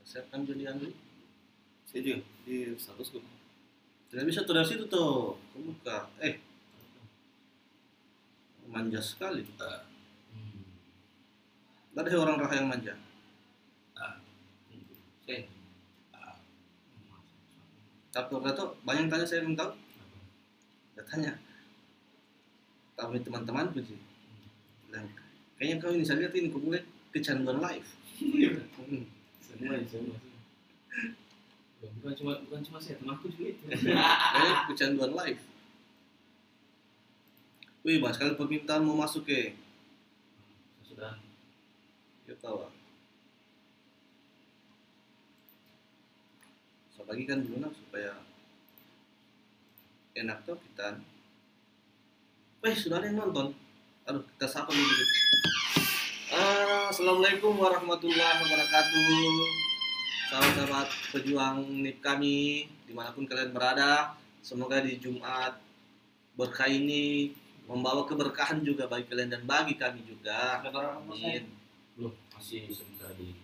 Siapkan jadian dulu. Setuju di statusku. Tidak bisa tuh dari situ tuh. Buka. Manja sekali. Ada orang raha yang manja. Tapi waktu itu banyak yang tanya, saya belum tahu. Saya tanya. Kami teman-temanku sih. Bilang, kayaknya kau ini saya lihat ini kau mulai kecanduan live. Semua. Bukan cuma saya, temanku juga itu. Kayaknya kecanduan live. Wih, banyak sekali permintaan mau masuk ke. Sudah. Ya tahu. Saya bagikan dulu nak supaya enak tuh kita. Sudah ada yang nonton. Aduh, kita sapa dulu. Assalamualaikum warahmatullahi wabarakatuh. Sahabat-sahabat pejuang NIP kami, dimanapun kalian berada, semoga di Jumat berkah ini membawa keberkahan juga bagi kalian dan bagi kami juga. Amin. Belum, masih sebentar lagi.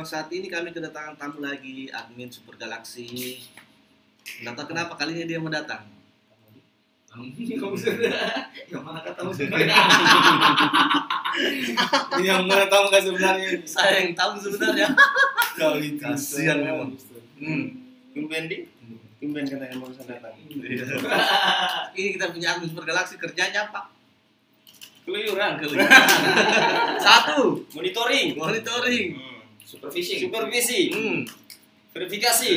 Saat ini kami kedatangan tamu lagi, admin Super Galaxy. Nggak tahu kenapa kali ini dia mau datang. Kamu sudah yang mana katamu sebenarnya? Yang mana tahu nggak sebenarnya? Saya yang tahu sebenarnya. Kau itu Kasihan memang. Tumben katanya mau datang. Ini kita punya admin Super Galaxy, kerjanya apa? Keluyuran. Satu, Monitoring. Supervisi. Verifikasi.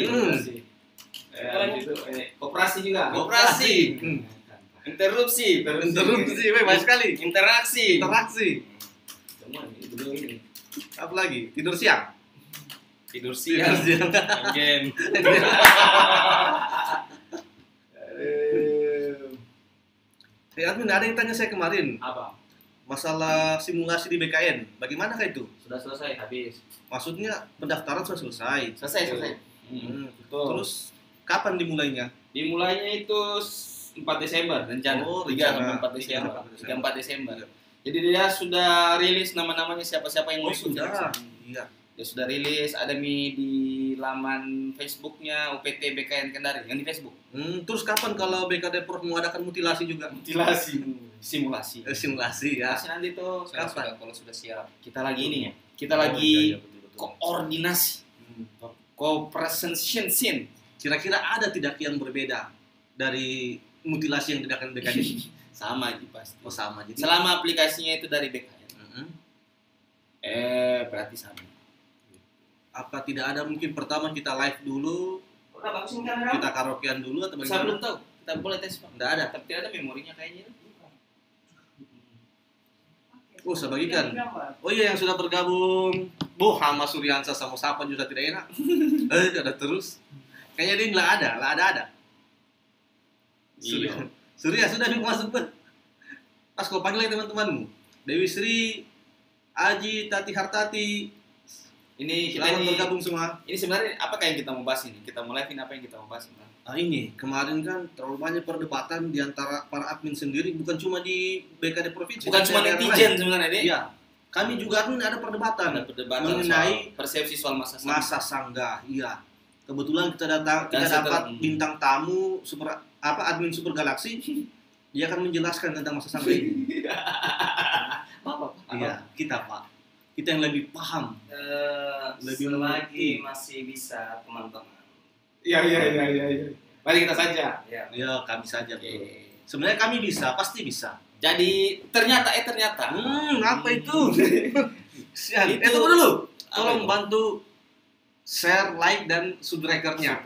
Koperasi juga. Koperasi. Interupsi, banyak sekali. Interaksi. Semua ini. Apa lagi? Tidur siang. Tidur siang. Game. Admin, ada yang tanya saya kemarin. Apa? Masalah simulasi di BKN. Bagaimana kah itu? Sudah selesai, habis. Maksudnya pendaftaran sudah selesai. Selesai. Betul. Terus kapan dimulainya? Dimulainya itu 4 Desember rencana. 3-4 Desember. 3-4 Desember. Jadi dia sudah rilis nama-namanya siapa-siapa yang mau ikut. Iya. Dia sudah rilis, ada di laman Facebooknya UPT BKN Kendari, yang di Facebook. Terus kapan kalau BKD Prof mengadakan mutilasi juga? Simulasi ya. Nanti tuh Kapan? kalau sudah siap. Kita lagi ini ya. Kita lagi betul. Koordinasi. Cooperation scene. Kira-kira ada tidak yang berbeda dari mutilasi yang diadakan BKD? Sama aja pasti. Oh, sama. Jadi selama aplikasinya itu dari BKN. Berarti sama. Apa tidak ada mungkin pertama kita live dulu, kita karaokean dulu atau bagaimana? Saya belum tahu. Kita boleh tes, Pak. Tidak ada. Tapi tidak ada memorinya kayaknya. Oh, saya bagikan. Oh iya, yang sudah bergabung. Hama Suryansa sama Sapa juga tidak enak. Ada terus. Kayaknya dia nggak ada. Surya sudah masuk pun. Pas kau panggil lagi teman-temanmu. Dewi Sri, Aji, Tati Hartati. Ini kita selamat bergabung semua. Ini sebenarnya apa yang kita mau bahas ini? Kita mau live apa yang kita mau bahas? Ini kemarin kan terlalu banyak perdebatan di antara para admin sendiri, bukan cuma di BKD provinsi. Bukan cuma netizen sebenarnya ini. Iya. Kami juga admin ada perdebatan mengenai persepsi soal masa sanggah. Iya. Kebetulan kita dapat bintang tamu admin Super Galaxy. Dia akan menjelaskan tentang masa sanggah ini. Iya, kita Pak. Kita yang lebih paham, lebih selagi masih bisa teman-teman. Iya. Mari kita saja. Ya, kami saja. Sebenarnya kami bisa, pasti bisa. Jadi ternyata. Apa itu? Itu dulu. Tolong bantu share, like dan subscribe-nya.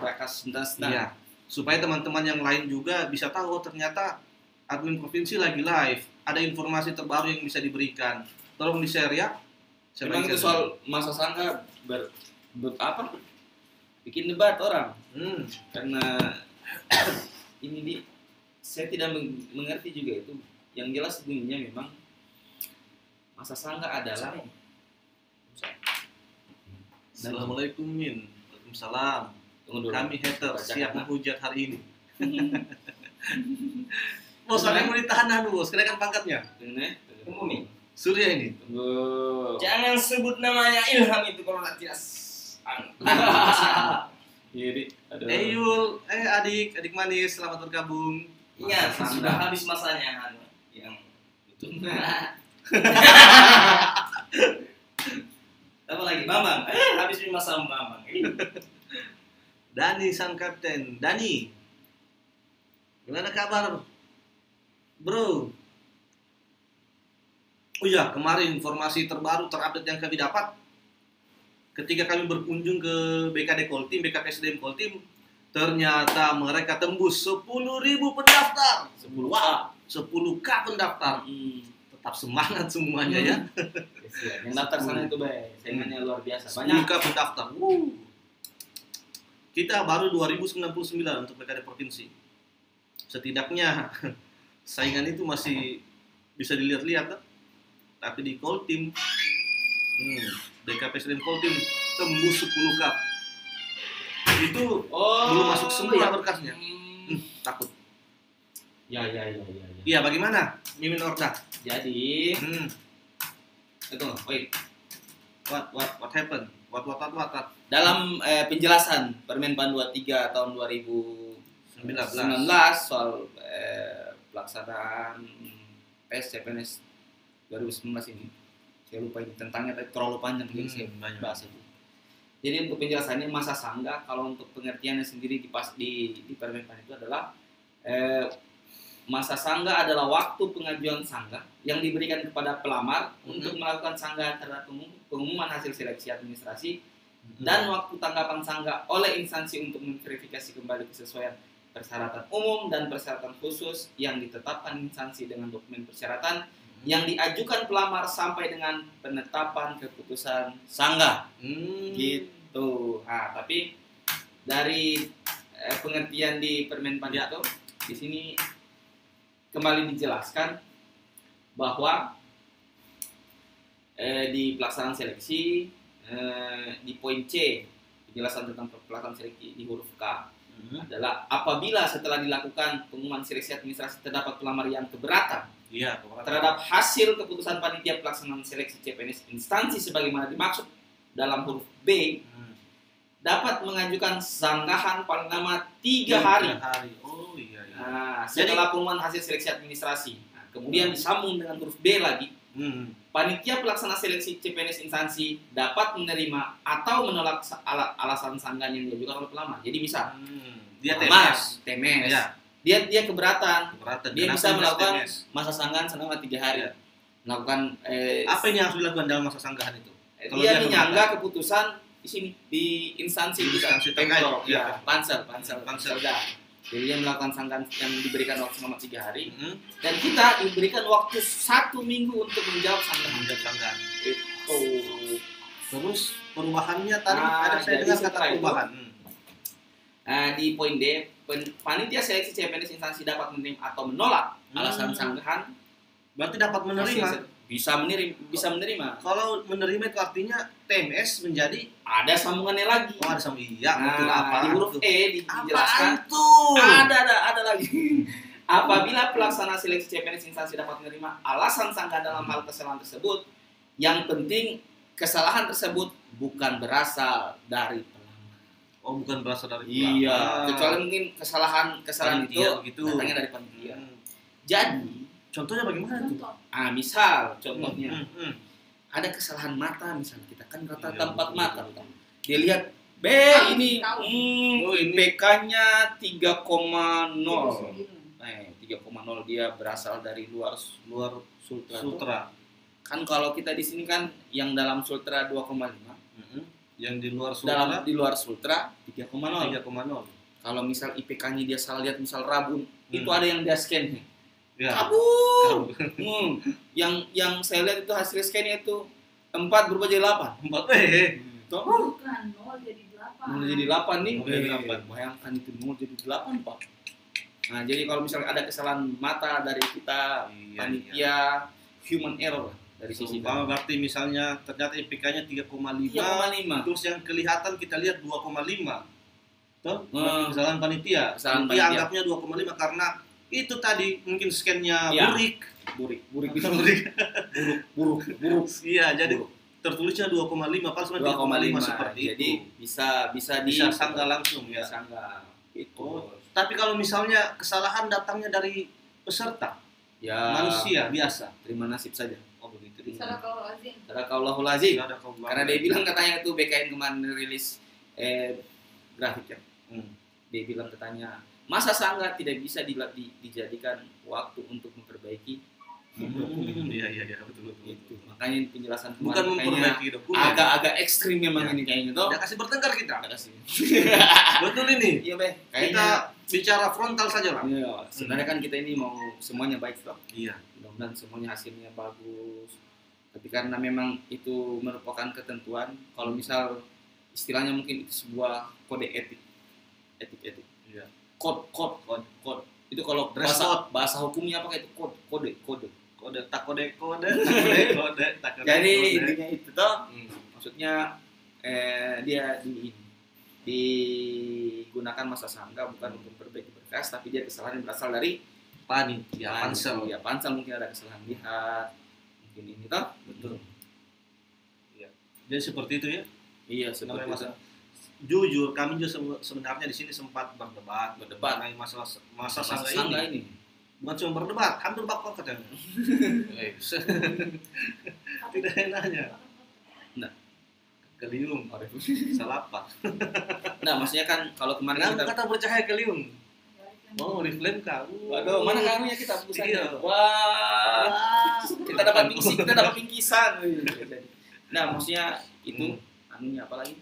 Iya. Supaya teman-teman yang lain juga bisa tahu ternyata admin provinsi lagi live. Ada informasi terbaru yang bisa diberikan. Tolong di-share ya. Memang itu soal masa sangka bikin debat orang. Karena ini saya tidak mengerti juga itu. Yang jelas bunyinya memang masa sangka adalah Assalamualaikum Min. Waalaikumsalam. Kami hater siap menghujat hari ini. Bos, ada yang mau ditahan bos, kenaikan pangkatnya. Umumi. Surya ini. Tunggu. Jangan sebut namanya Ilham itu kalau tidak Jadi, aduh. Yul, adik manis, selamat bergabung. Ingat, Masa sudah Sanda. habis masanya yang Itu. apa lagi? Bambang. Habis masa Bambang. Dani sang kapten. Dani, gimana kabar, bro? Oh iya, kemarin informasi terbaru terupdate yang kami dapat ketika kami berkunjung ke BKD Koltim, BKPSDM Koltim, ternyata mereka tembus 10.000 pendaftar. 10K pendaftar. Tetap semangat semuanya ya. Yang daftar sana itu baik, saingannya luar biasa. 10K pendaftar. Kita baru 2099 untuk BKD provinsi. Setidaknya saingan itu masih bisa dilihat-lihat, kan? Tapi di Koltim, BKPSDM Koltim tembus 10K. Itu belum masuk semua berkasnya. Takut. Ya. Iya, bagaimana Mimin Orda? Jadi, Itu, wait. What happened? What? dalam penjelasan Permen Pan 23 tahun 2019 soal pelaksanaan tes CPNS 2019 ini, saya lupa ini tentangnya, tapi terlalu panjang jadi saya banyak. bahas itu. Jadi untuk penjelasannya, masa sanggah kalau untuk pengertiannya sendiri di Permen Pan itu adalah masa sanggah adalah waktu pengajuan sanggah yang diberikan kepada pelamar untuk melakukan sanggahan terhadap pengumuman hasil seleksi administrasi dan waktu tanggapan sanggah oleh instansi untuk memverifikasi kembali kesesuaian persyaratan umum dan persyaratan khusus yang ditetapkan instansi dengan dokumen persyaratan yang diajukan pelamar sampai dengan penetapan keputusan sanggah. Gitu. Nah, tapi dari pengertian di Permen Pan itu di sini kembali dijelaskan bahwa di pelaksanaan seleksi di poin C penjelasan tentang pelaksanaan seleksi di huruf K adalah apabila setelah dilakukan pengumuman seleksi administrasi terdapat pelamar yang keberatan terhadap hasil keputusan panitia pelaksanaan seleksi CPNS instansi sebagaimana dimaksud dalam huruf B, dapat mengajukan sanggahan paling lama 3 hari. Oh iya. Nah, setelah pengumuman hasil seleksi administrasi. Nah, kemudian disambung dengan huruf B lagi. Panitia pelaksana seleksi CPNS instansi dapat menerima atau menolak alasan sanggahan yang diajukan oleh pelamar. Jadi misal dia TMS. Ya. Dia keberatan. Dia bisa melakukan TMS? masa sanggahan selama 3 hari. Ya. Melakukan Apa yang harus dilakukan dalam masa sanggahan itu? Kalau dia dia menyangga keputusan di sini di instansi terkait, Pemprov, ya. pansel. Jadi dia melakukan sanggahan yang diberikan waktu selama 3 hari dan kita diberikan waktu 1 minggu untuk menjawab sanggahan. Itu. Terus perubahannya tadi ada saya jadi dengar kata setelah itu, perubahan. Di poin D, panitia seleksi CPNS instansi dapat menerima atau menolak alasan sanggahan. Berarti dapat menerima. Bisa menerima. Kalau menerima itu artinya TMS menjadi Ada sambungannya lagi. ada sama iya betul apa? Di huruf itu? E dijelaskan. Apaan tuh? Ada lagi. Apabila pelaksana seleksi CPNS instansi dapat menerima alasan sanggahan dalam hal kesalahan tersebut, yang penting kesalahan tersebut bukan berasal dari pelamar. Oh, bukan berasal dari Iya, kecuali mungkin kesalahan Panitia itu gitu. datangnya dari panitia. Jadi, Contohnya bagaimana tuh? misal contohnya ada kesalahan mata, misalnya kita kan rata-rata 4 mata. Dia lihat B ini IPK-nya 3,0. 3,0 dia berasal dari luar Sultra. Kan kalau kita di sini kan yang dalam Sultra 2,5. Yang di luar Sultra Di luar Sultra 3,0. 3,0. Kalau misal IPK-nya dia salah lihat misal Rabun, itu ada yang dia scan nih. Ya. Kabur. Yang saya lihat itu hasil scan-nya itu 4 berubah jadi 8. 4 Bukan 0 jadi 8. 0 jadi 8 nih. Jadi 8. Bayangkan itu 0 jadi 8, Pak. Nah, jadi kalau misalnya ada kesalahan mata dari kita panitia human error dari sisi berarti misalnya ternyata IPK-nya 3,5. 3,5. Terus yang kelihatan kita lihat 2,5. Tuh, kesalahan panitia. Kesalahan Dia panitia. anggapnya 2,5 karena itu tadi mungkin scan-nya Iya. burik. burik Iya, jadi Buruk. tertulisnya 2,5 pas 3,5 seperti jadi itu. bisa Bisa sanggah langsung ya. sanggah gitu. Oh, tapi kalau misalnya kesalahan datangnya dari peserta, Ya manusia biasa. terima nasib saja. Oh begitu. Sadaqallahul-azim. Sadaqallahul azim. Ada kaum Karena dia bilang katanya tuh BKN kemarin rilis grafik ya. Dia bilang katanya masa sanggah tidak bisa dijadikan waktu untuk memperbaiki dokumen. Iya betul. Itu makanya penjelasan Bukan kemarin kayaknya memperbaiki dokumen. agak ekstrim memang Ya. ini kayaknya tuh. Ya kasih bertengkar kita. Ada sih. Betul ini. Iya Beh. Kita bicara frontal saja lah. Iya, sebenarnya kan kita ini mau semuanya baik toh. Iya. Mudah-mudahan semuanya hasilnya bagus. Tapi karena memang itu merupakan ketentuan, kalau misal istilahnya mungkin itu sebuah kode etik. Iya. Kode. Itu kalau Dress code. bahasa hukumnya apa itu kode. Kode tak kode. Jadi intinya itu toh, Hmm. maksudnya dia digunakan masa sanggah bukan untuk memperbaiki berkas, tapi dia kesalahan yang berasal dari Panitia pansel. Ya pansel mungkin ada kesalahan lihat, mungkin ini toh. Betul. Iya. Jadi seperti itu ya. Iya Namanya seperti itu. masa. Jujur, kami juga sebenarnya di sini sempat berdebat mengenai masalah masa Masa sanggah sanggah ini. ini. Bukan cuma berdebat, hampir bapak katanya. Tidak enaknya. Nah. Keliung, salapak. Nah maksudnya kan kalau kemarin Kenapa kita kata bercahaya keliung? Oh, reflame kau. waduh mana karunya kita busan. Iya. Wah kita dapat bingkisan. Nah maksudnya itu anunya apa lagi?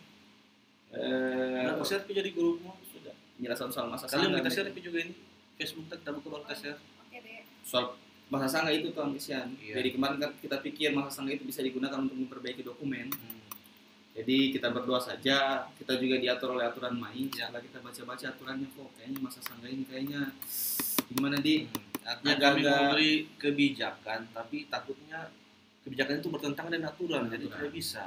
Kenapa share jadi grupmu? Sudah penjelasan soal masa Kalian sanggah. kita share juga ini. Facebook kita buka baru kita share. Oke deh. Soal masa sanggah itu tuh Kisian. Iya. Jadi kemarin kan kita pikir masa sanggah itu bisa digunakan untuk memperbaiki dokumen. Jadi kita berdoa saja, kita juga diatur oleh aturan main. Ya. Setelah kita baca-baca aturannya kok kayaknya masa sanggah ini kayaknya gimana di? Artinya kami memberi kebijakan, tapi takutnya kebijakan itu bertentangan dengan aturan, jadi Aturan. tidak bisa.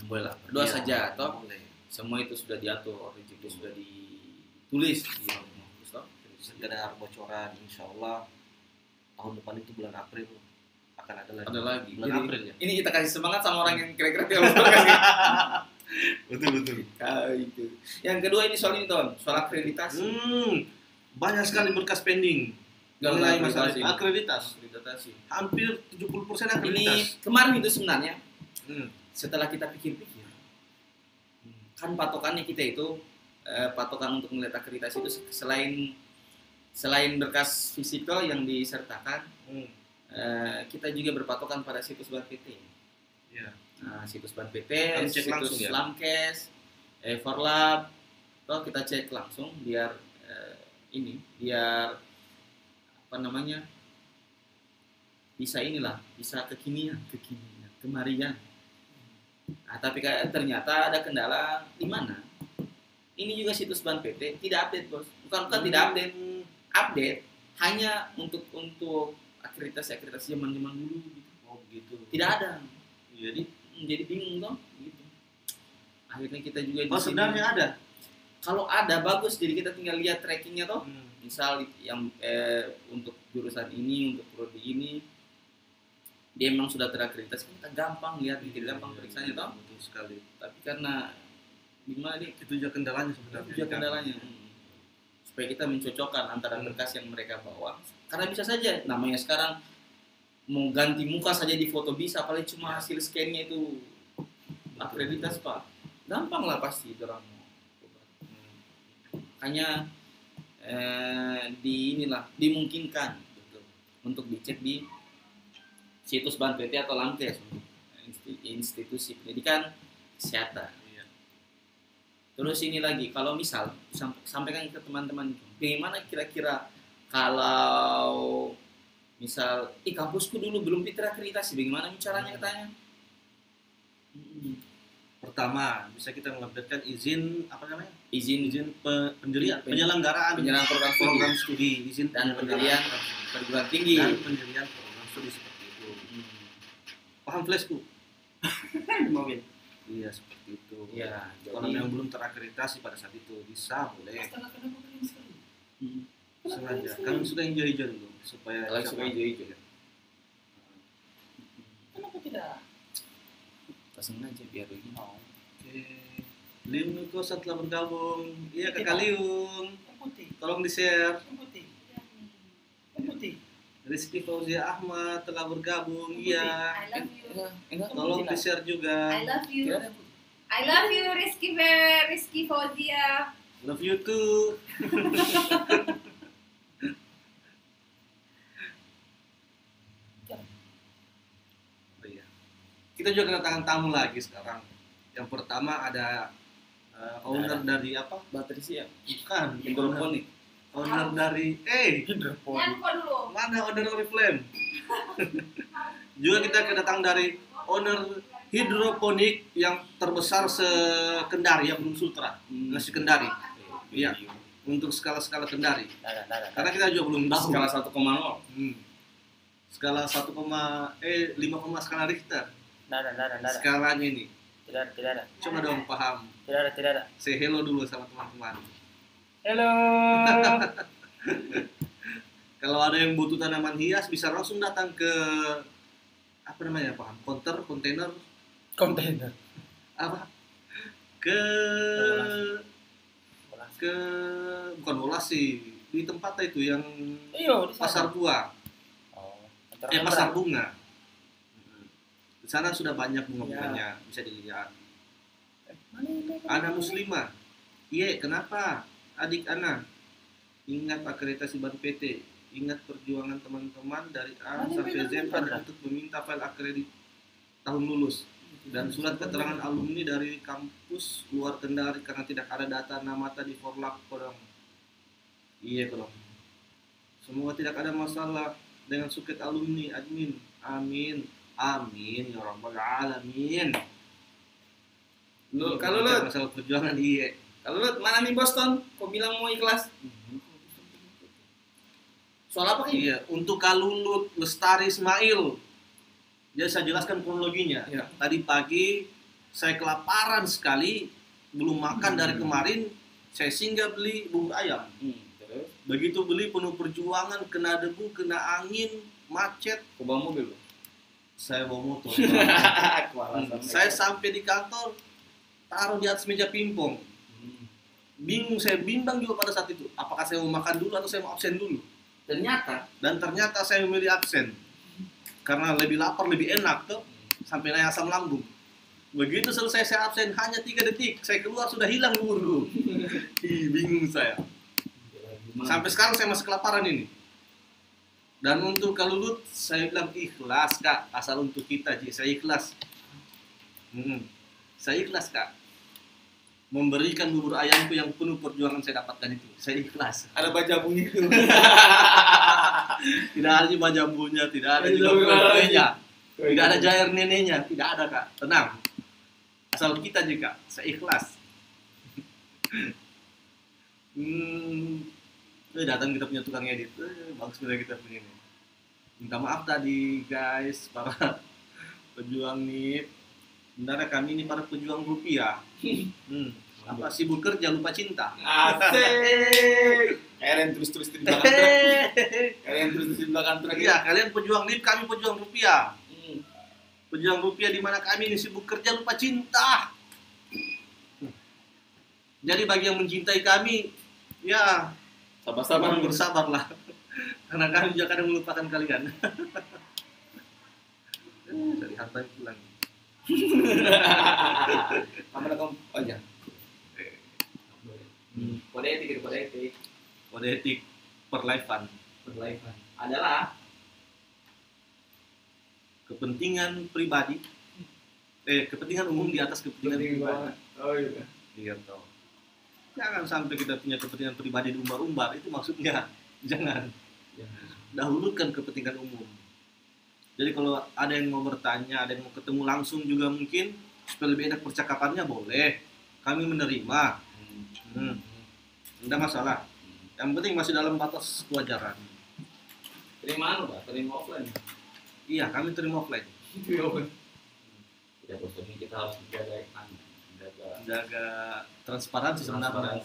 Boleh lah. Berdoa Iya, saja toh. boleh. Semua itu sudah diatur, itu sudah ditulis di Al-Mahfuz toh. Sekedar bocoran, insya Allah tahun depan itu bulan April akan ada lagi. Ada lagi. Bulan Jadi, April ya. Ini kita kasih semangat sama orang yang kira-kira tidak mau kasih. Betul. Itu. Yang kedua ini soal ini Ton, soal akreditasi. Banyak sekali berkas pending. Nggak Mengenai akreditasi. masalah akreditasi. Akreditasi. Hampir 70% Ini akreditasi. kemarin itu sebenarnya Hmm. setelah kita pikir-pikir, kan patokannya kita itu patokan untuk melihat akreditasi itu selain berkas fisikal yang disertakan, kita juga berpatokan pada situs Ban PT. Iya. Nah, situs Ban PT, Kami cek situs langsung ya? Lamkes, Forlab, toh kita cek langsung biar biar apa namanya bisa kekinian, kemarian. Nah, tapi ternyata ada kendala di mana? Ini juga situs Ban PT tidak update, Bos. Bukan tidak update hanya untuk akreditasi zaman dulu gitu. Oh gitu. Tidak ada. Jadi bingung toh gitu. Akhirnya kita juga di sini. sebenarnya ada. Kalau ada bagus, jadi kita tinggal lihat trackingnya toh. Hmm. Misal yang untuk jurusan ini, untuk prodi ini dia memang sudah terakreditasi, kita gampang lihat, gampang periksanya toh. Betul sekali. Tapi karena gimana nih? Itu juga kendalanya sebenarnya. Itu juga kendalanya. Supaya kita mencocokkan antara berkas yang mereka bawa. Karena bisa saja namanya sekarang mau ganti muka saja di foto bisa, apalagi cuma hasil scan-nya itu akreditas Pak. Gampang lah pasti orang mau. Hanya dimungkinkan betul, untuk dicek di situs Ban PT atau Lamkes, institusi pendidikan kesehatan. Iya. Terus ini lagi, kalau misal sampaikan ke teman-teman, bagaimana kira-kira kalau misal kampusku dulu belum terakreditasi, bagaimana caranya katanya? Pertama, bisa kita mengupdatekan izin apa namanya? Izin penyelenggaraan program studi, izin dan pendirian perguruan dan tinggi. pendirian program studi seperti itu. Paham flashku? Mungkin. Iya seperti itu. Ya, Kalau yang belum terakreditasi pada saat itu bisa boleh. Kenapa keren sekali? sengaja. Kami suka hijau-hijau dulu supaya Kalau suka hijau-hijau. Kenapa tidak? Pasang aja biar begini. Oke. Liung Nukosa telah bergabung. Iya Kakak Liung. Yang putih. Tolong di-share. Yang putih. Yang putih. Rizky Fauzia Ahmad telah bergabung. Iya. I love you. Tolong di-share juga. I love you. Tidak ada putih. I love you, Rizky Fauzia. Love you too. Oh iya. Kita juga kedatangan tamu lagi sekarang. Yang pertama ada owner dari apa? Baterai sih ya. Bukan. Hidroponik. Owner dari Jangan lupa dulu. mana owner Oriflame? Juga kita kedatangan dari owner hidroponik yang terbesar se-Kendari, yang belum Sultra, nasi Kendari. Iya, untuk skala-skala Kendari. Tidak. Karena kita juga belum tahu. Skala 1,0. Skala 5, skala Richter. Tidak. Skalanya ini. Tidak ada. Coba dong paham. Tidak ada. Say hello dulu sama teman-teman. Halo. Kalau ada yang butuh tanaman hias bisa langsung datang ke apa namanya, paham? Kontainer Kontainer. apa? Ke bukan Wolas sih, di tempat itu yang Iyo, di sana. pasar buah. Oh, Pasar bunga. Di sana sudah banyak bunga-bunganya, bisa dilihat. Ana Muslimah. Iya, kenapa? Adik Ana. Ingat akreditasi ban PT. Ingat perjuangan teman-teman dari A sampai Z pada untuk meminta file akredit tahun lulus dan surat keterangan alumni dari kampus luar Kendari karena tidak ada data nama di Forlap Kodong. Iya Kodong. Semoga tidak ada masalah dengan suket alumni admin. Amin. Amin ya rabbal alamin. Kalau lu masalah perjuangan iya. Kalau lu mana nih Boston? Kok bilang mau ikhlas? Soal apa Ki? Iya, untuk Kalulut Lestari Ismail. Jadi saya jelaskan kronologinya. Ya. Tadi pagi saya kelaparan sekali, belum makan dari kemarin. Saya singgah beli bubur ayam. Terus Begitu beli penuh perjuangan, kena debu, kena angin, macet. ke bawa mobil lu. Saya bawa motor. Kuala Saya sampai di kantor, taruh di atas meja pingpong. Bingung, saya bimbang juga pada saat itu. Apakah saya mau makan dulu atau saya mau absen dulu? Ternyata saya memilih absen. Karena lebih lapar, lebih enak tuh. Sampai naik asam lambung. Begitu selesai saya absen hanya 3 detik, saya keluar sudah hilang buburku. Bingung saya. Sampai sekarang saya masih kelaparan ini. Dan untuk Kalulut saya bilang ikhlas Kak, asal untuk kita Ji, saya ikhlas. Saya ikhlas Kak. Memberikan bubur ayamku yang penuh perjuangan saya dapatkan itu. Saya ikhlas. Ada baja bunyi itu. Tidak ada bajambunya, tidak ada juga kue-kuenya. Tidak ada jair neneknya, tidak ada Kak. Tenang. Asal kita juga, saya ikhlas. Datang kita punya tukang edit. Bagus bila kita punya ini. Minta maaf tadi guys, para pejuang nih. Sebenarnya kami ini para pejuang rupiah. Apa sibuk kerja lupa cinta. Asik. Kalian terus di belakang truk. Iya, kalian pejuang lip, kami pejuang rupiah. Pejuang rupiah di mana kami ini sibuk kerja lupa cinta. Jadi bagi yang mencintai kami, ya Sabar-sabar bersabarlah. Karena kami juga kadang melupakan kalian. Dari harta pulang. Kamera kamu aja. Kode etik. Kode etik perlivean Adalah kepentingan pribadi, kepentingan umum di atas kepentingan pribadi. Oh iya. Iya toh. Jangan sampai kita punya kepentingan pribadi diumbar-umbar, itu maksudnya. Jangan. Dahulukan kepentingan umum. Jadi kalau ada yang mau bertanya, ada yang mau ketemu langsung juga mungkin supaya lebih enak percakapannya boleh. Kami menerima. Tidak masalah. Yang penting masih dalam batas kewajaran. Terima Pak? Terima offline. Iya, kami terima offline. Ya bos, ini kita harus menjaga Jaga transparansi sebenarnya.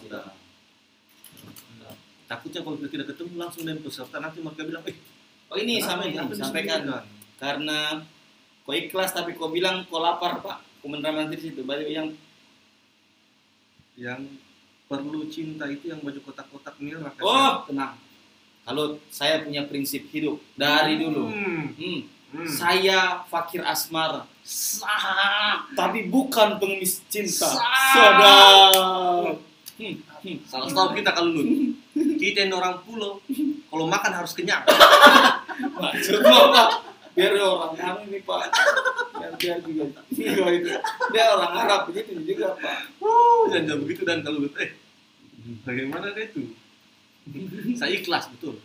Takutnya kalau kita tidak ketemu langsung dengan peserta nanti mereka bilang, Oh ini kenapa sama ini? Apa sampaikan disembunyikan? karena kau ikhlas tapi kau bilang kau lapar pak. Kau menerima di situ. Banyak Yang perlu cinta itu yang baju kotak-kotak merah. Oh tenang. Kalau saya punya prinsip hidup dari dulu. Saya fakir asmara. Tapi bukan pengemis cinta. Sadar. Salah tahu kita kalau lu. Kita yang orang pulau, kalau makan harus kenyang. Maksudnya Pak, biar orang kami nih Pak. Biar juga. Dia orang Arab begitu juga Pak. Jangan begitu dan kalau bagaimana dia itu? Saya ikhlas betul.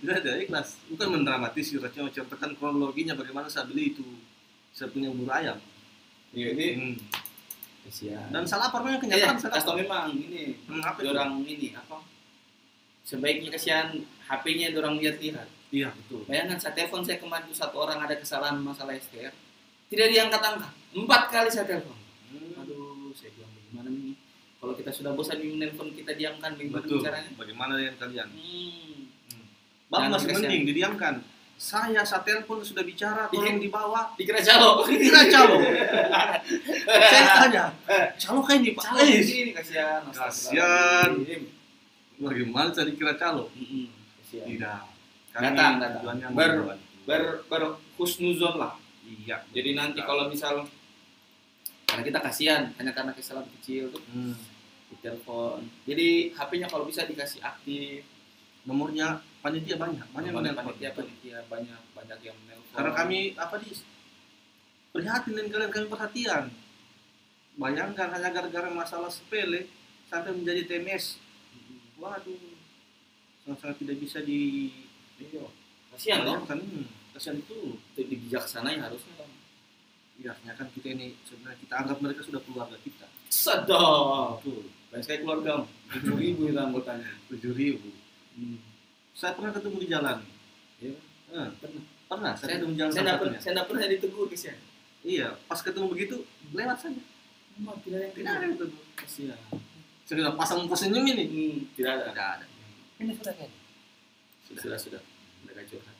Tidak ikhlas, bukan mendramatisir, saya menceritakan kronologinya bagaimana saya beli itu. Saya punya bubur ayam. Iya ini. Kasihan. Dan salah aparnya kenyataan. Atau memang ini. Orang ini apa? Sebaiknya kasihan HP-nya orang lihat-lihat. Iya betul. Bayangkan saya telepon saya kemarin tuh satu orang ada kesalahan masalah STR, tidak diangkat-angkat. 4 kali saya telepon. Aduh, saya bilang bagaimana ini? Kalau kita sudah bosan di nelpon kita diamkan, bagaimana caranya? Bagaimana dengan kalian? Bang Masih penting didiamkan. Saya telepon sudah bicara, tolong dibawa. Dikira calo. Saya tanya, calo kayak ini Pak. Ini kasihan. Kasihan. Bagaimana saya dikira calo? Kasihan. Tidak. Datang. Berhusnuzon lah. Iya. Jadi nanti kalau misal karena kita kasihan hanya karena kesalahan kecil tuh di telepon. Jadi HP-nya kalau bisa dikasih aktif. Nomornya panitia banyak Panitia banyak yang menelpon. Karena kami prihatin dengan kalian, kami perhatian. Bayangkan hanya gara-gara masalah sepele sampai menjadi TMS. Waduh, sangat tidak bisa di. Kasihan loh. Kasihan itu. Dibijaksanai harusnya kan. Ya, kan kita ini sebenarnya kita anggap mereka sudah keluarga kita. Sedap. Betul. Banyak sekali keluarga. 7.000 itu anggotanya. 7.000. Saya pernah ketemu di jalan. Iya. Pernah. Saya ketemu di jalan. Saya tidak pernah ditegur kasihan. Iya, pas ketemu begitu lewat saja. Tidak ada yang tegur. Kasihan. Sudah pasang muka senyum ini? Tidak ada. Ini sudah kan? Sudah. Mereka curhat.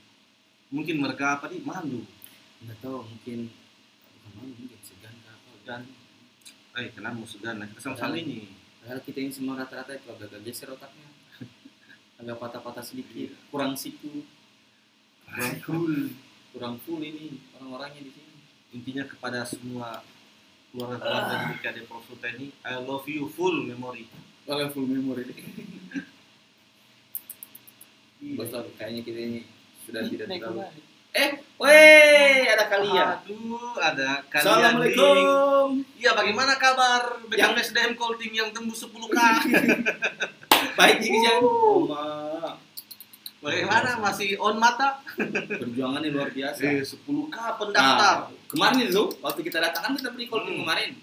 Mungkin mereka malu. Nggak tahu, mungkin segan apa. Dan kenapa mau segan? Kita sama-sama ini. Padahal kita ini semua rata-rata itu agak geser otaknya. Agak patah-patah sedikit, kurang siku. Kurang full ini orang-orangnya di sini. Intinya kepada semua keluarga di KD Profita ini, I love you full memory. Full memory. Bosor, kayaknya kita ini sudah tidak terlalu. Ada kalian. Aduh, ada kalian. Assalamualaikum. Iya, bagaimana kabar BKM SDM Colting yang tembus 10K? Baik, Jijan. Bagaimana, masih on mata? Perjuangannya luar biasa. 10K pendaftar. Kemarin itu, waktu kita datang kan kita beri Colting kemarin.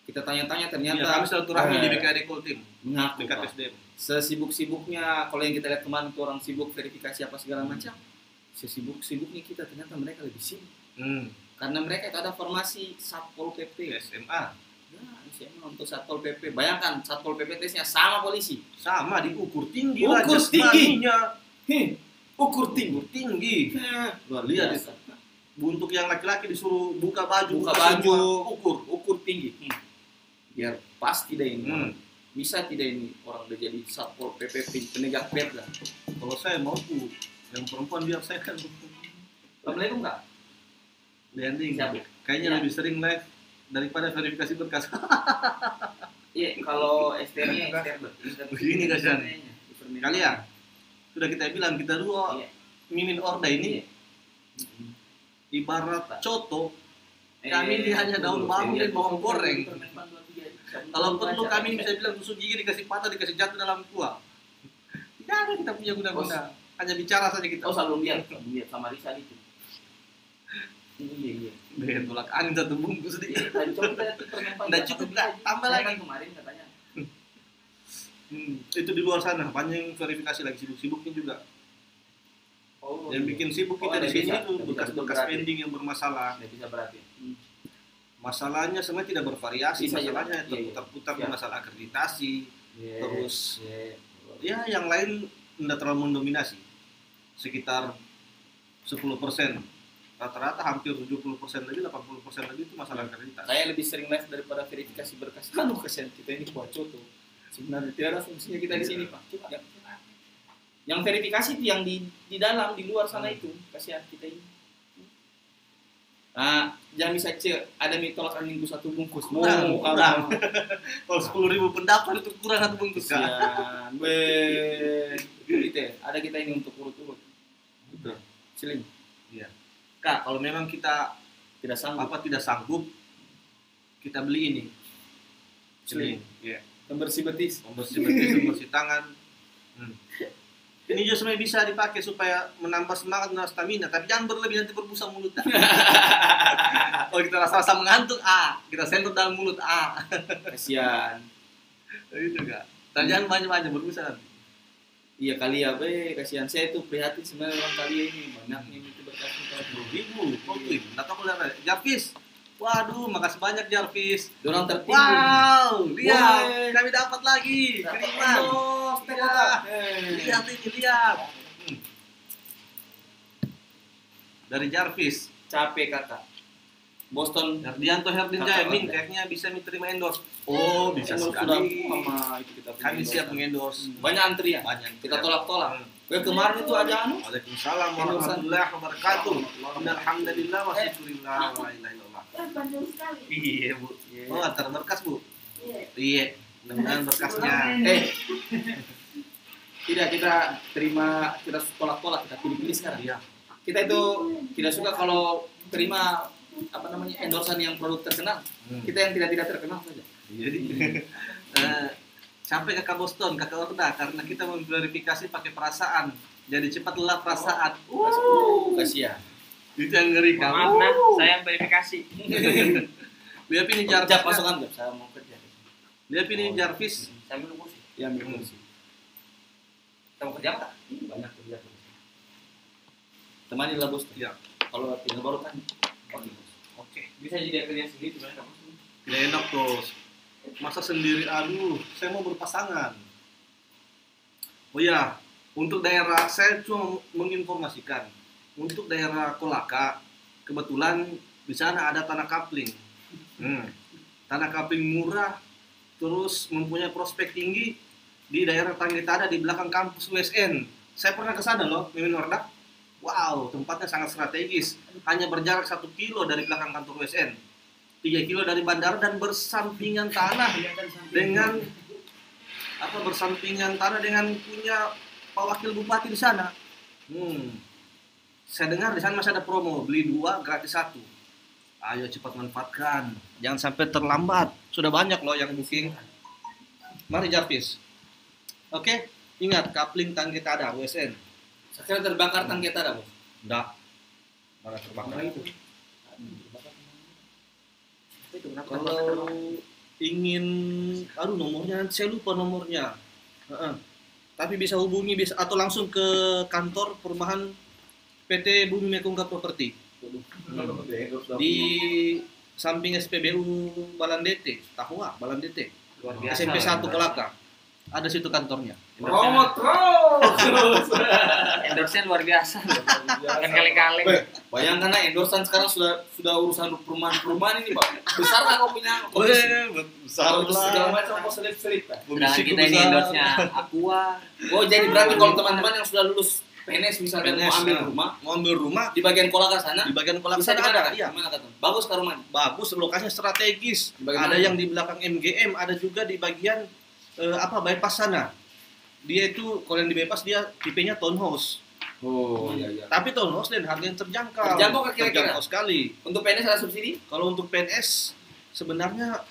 Kita tanya-tanya ternyata. Ya, kami silaturahmi di BKD Colting. Mengaku BKD SDM. Sesibuk-sibuknya, kalau yang kita lihat kemarin itu orang sibuk verifikasi apa segala macam. Sesibuk-sibuknya kita ternyata mereka lebih sibuk. Karena mereka itu ada formasi Satpol PP. SMA. Nah, SMA untuk Satpol PP. Bayangkan Satpol PP tesnya sama polisi. Sama, diukur tinggi. Ukur tinggi. Ukur tinggi. Luar Lihat biasa. Untuk yang laki-laki disuruh buka baju, ukur tinggi. Biar pas tidak ini. Bisa tidak ini orang udah jadi Satpol PP penegak perda. Kalau saya mau yang perempuan biar saya kan. Assalamualaikum Kak. Landing. Kayaknya lebih sering live daripada verifikasi berkas. Iya, kalau STR-nya begini kasihan. Kalian sudah kita bilang kita dua mimin order ini ibarat coto. Kami ini hanya daun bawang dan bawang goreng. Kalau perlu kami bisa bilang tusuk gigi dikasih patah dikasih jatuh dalam kuah. Tidak ada kita punya guna-guna. Hanya bicara saja kita. Selalu lihat sama Risa itu. Iya. Dengan tolak angin satu bungkus sedikit. Tidak cukup nggak? Tambah lagi kemarin katanya. Itu di luar sana banyak verifikasi lagi sibuk-sibuknya juga. Yang bikin sibuk kita di sini itu bekas-bekas pending yang bermasalah. Tidak bisa berarti. Masalahnya sebenarnya tidak bervariasi. Masalahnya terputar-putar di masalah akreditasi. Terus ya yang lain tidak terlalu mendominasi, sekitar 10%. Rata-rata hampir 70% lebih, 80% lebih itu masalah kreditas. Saya lebih sering live daripada verifikasi berkas. Aduh, kasihan kita ini bocor tuh. Sebenarnya tidak ada fungsinya kita di sini, Pak. Coba ya. Yang verifikasi itu yang di dalam, di luar sana itu. Kasihan kita ini. Nah, jangan bisa cek, ada mie tolakan minggu 1 bungkus. Kurang. Kalau 10.000 pendapat itu kurang 1 bungkus. Kasihan. Gitu ya. Ada kita ini untuk urut-urut. Gitu. Siling. Iya. Kak, kalau memang kita Tidak sanggup. tidak sanggup, kita beli ini. Seling. Iya. Pembersih betis. Membersih tangan. Ini juga sebenarnya bisa dipakai supaya menambah semangat dan stamina, tapi jangan berlebih nanti berbusa mulut. Kalau kita rasa-rasa mengantuk, kita sentuh dalam mulut, Kasihan. Itu enggak. Dan jangan banyak-banyak berbusa nanti. Iya kali ya, kasihan. Saya tuh prihatin sebenarnya orang kali ini banyaknya itu berkas kita. 10.000, oke. Tahu aku lihat Jarvis. Waduh, makasih banyak Jarvis. Orang tertimbun. Wow, lihat, Woi. kami dapat lagi kiriman. Lihat ini, lihat. Dari Jarvis. Capek kakak. Boston Herdianto Herdinjaya, Min, kayaknya bisa terima endorse. Oh, bisa sudah sekali. sama itu kita punya Kami siap endorse. mengendorse. Banyak antrian. Banyak. Kita tolak-tolak. Kemarin itu ada anu. Waalaikumsalam warahmatullahi wabarakatuh. Alhamdulillah wa syukurillah wa la ilaha illallah. Panjang sekali. Iya, Bu. Iya. Oh, antar berkas, Bu. Iya. Iya, dengan berkasnya. Tidak kita terima, kita tolak-tolak, kita pilih-pilih sekarang. Iya. Kita itu tidak suka kalau terima endorsan yang produk terkenal. Kita yang tidak terkenal saja. Jadi sampai ke Boston, ke Orda, karena kita memverifikasi pakai perasaan. Jadi cepat lelah perasaan. Kasihan. Itu yang ngeri kamu. Maaf nah, saya yang verifikasi. Lihat ini Kerja Jarvis. pasokan nggak? Saya mau kerja. Lihat ini Jarvis. Saya minum kursi. Ya ambil kursi. Kita mau kerja apa? Banyak kerja. Temanilah bos. Iya. Kalau tinggal baru kan. Oke. Bisa jadi kerja sendiri sebenarnya kamu. Tidak enak tuh. Masa sendiri, aduh, saya mau berpasangan. Oh ya, untuk daerah, saya cuma menginformasikan. Untuk daerah Kolaka, kebetulan di sana ada tanah kapling. Tanah kapling murah, terus mempunyai prospek tinggi di daerah Tanggetada di belakang kampus USN. Saya pernah ke sana loh, Mimin Orda. Wow, tempatnya sangat strategis. Hanya berjarak 1 kilo dari belakang kantor USN. 3 kilo dari bandara dan bersampingan tanah dengan punya Pak Wakil Bupati di sana. Saya dengar di sana masih ada promo, beli 2 gratis 1. Ayo cepat manfaatkan, jangan sampai terlambat. Sudah banyak loh yang booking. Mari Jarvis. Oke, ingat kapling Tanggetada USN. Sekarang terbakar Tanggetada bos. Enggak. Mana terbakar itu? Kalau ingin, nomornya saya lupa nomornya. Tapi bisa hubungi atau langsung ke kantor perumahan PT Bumi Mekungka Property di samping SPBU Balandete, Tahua Balandete, SMP 1 Kolaka. Ada situ kantornya. Endorse-nya luar biasa. Kan kaleng-kaleng. Bayangkan lah endorsan sekarang sudah urusan perumahan ini pak. Besar lah kau punya. Besar Segala lah. macam kau selip-selip pak. Sedangkan kita ini endorse-nya Aqua. Oh jadi berarti kalau teman-teman yang sudah lulus PNS misalnya mau ambil rumah di di bagian Kolaka sana. bagian Kolaka Bisa sana di mana? ada. Iya. Gimana kata? Bagus kan rumahnya? Bagus, lokasinya strategis. Di bagian Ada mana? yang di belakang MGM, ada juga di bagian bypass sana. Dia itu kalau yang di bypass dia tipenya townhouse. Oh iya. Tapi townhouse dan harga yang terjangkau. Terjangkau kan kira-kira? Terjangkau sekali. Untuk PNS ada subsidi? Kalau untuk PNS sebenarnya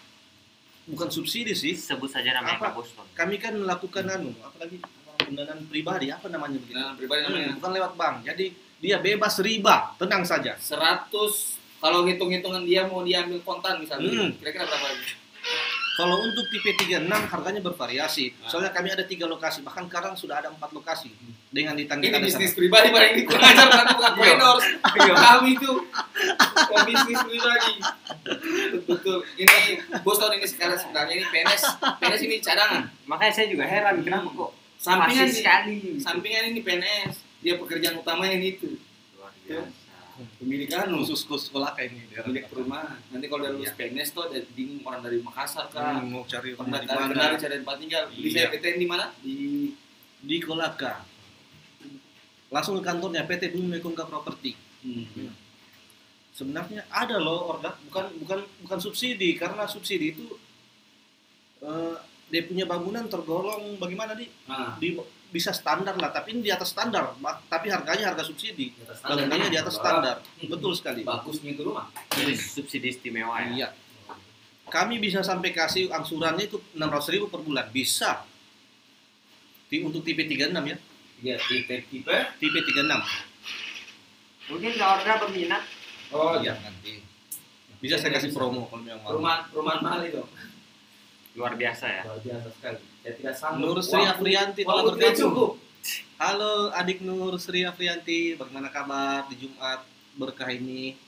bukan subsidi sih. Sebut saja namanya Apa? Kak Boston. Kami kan melakukan apalagi pendanaan pribadi, apa namanya begitu? Nah, pribadi namanya. Bukan lewat bank. Jadi dia bebas riba, tenang saja. 100 kalau hitung-hitungan dia mau diambil kontan misalnya. Hmm. Kira-kira berapa lagi? Kalau untuk tipe 36 harganya bervariasi. Soalnya kami ada 3 lokasi, bahkan sekarang sudah ada 4 lokasi dengan di Ini Tanggetada bisnis sana. pribadi paling ini kurang ajar karena bukan endorse. Kami itu bisnis pribadi. Betul. Ini Boston ini sekarang sebenarnya ini PNS ini cadangan. Makanya saya juga heran kenapa kok Sampingan Fasih sekali. Sampingan ini PNS, dia pekerjaan utamanya itu. Luar biasa. Pemilik anu, Khusus sekolah kayak ini. pemilik perumahan. Nanti kalau udah lulus PNS tuh ada bingung orang dari Makassar kah? Mau cari rumah di Pendaftaran mana? cari tempat tinggal. Di Iya. PTN di mana? Di Kolaka. Langsung ke kantornya PT Bumi Mekongka Property. Sebenarnya ada loh order, bukan subsidi, karena subsidi itu dia punya bangunan tergolong bagaimana bisa standar lah, tapi ini di atas standar, tapi harganya harga subsidi, bangunannya di atas standar, betul sekali. Bagusnya itu rumah. Jadi subsidi istimewa ya. Iya. Kami bisa sampai kasih angsurannya itu 600.000 per bulan, bisa. Untuk tipe 36 ya, Iya, tipe. tipe 36. Mungkin kalau order berminat. Oh Iya nanti. Bisa saya kasih promo kalau memang mau. Perumahan mahal itu. Luar biasa ya. Luar biasa sekali. Saya tidak sanggup. Nur Sri Afriyanti telah Waktu tidak bergabung. cukup. Halo adik Nur Sri Afriyanti, bagaimana kabar di Jumat berkah ini?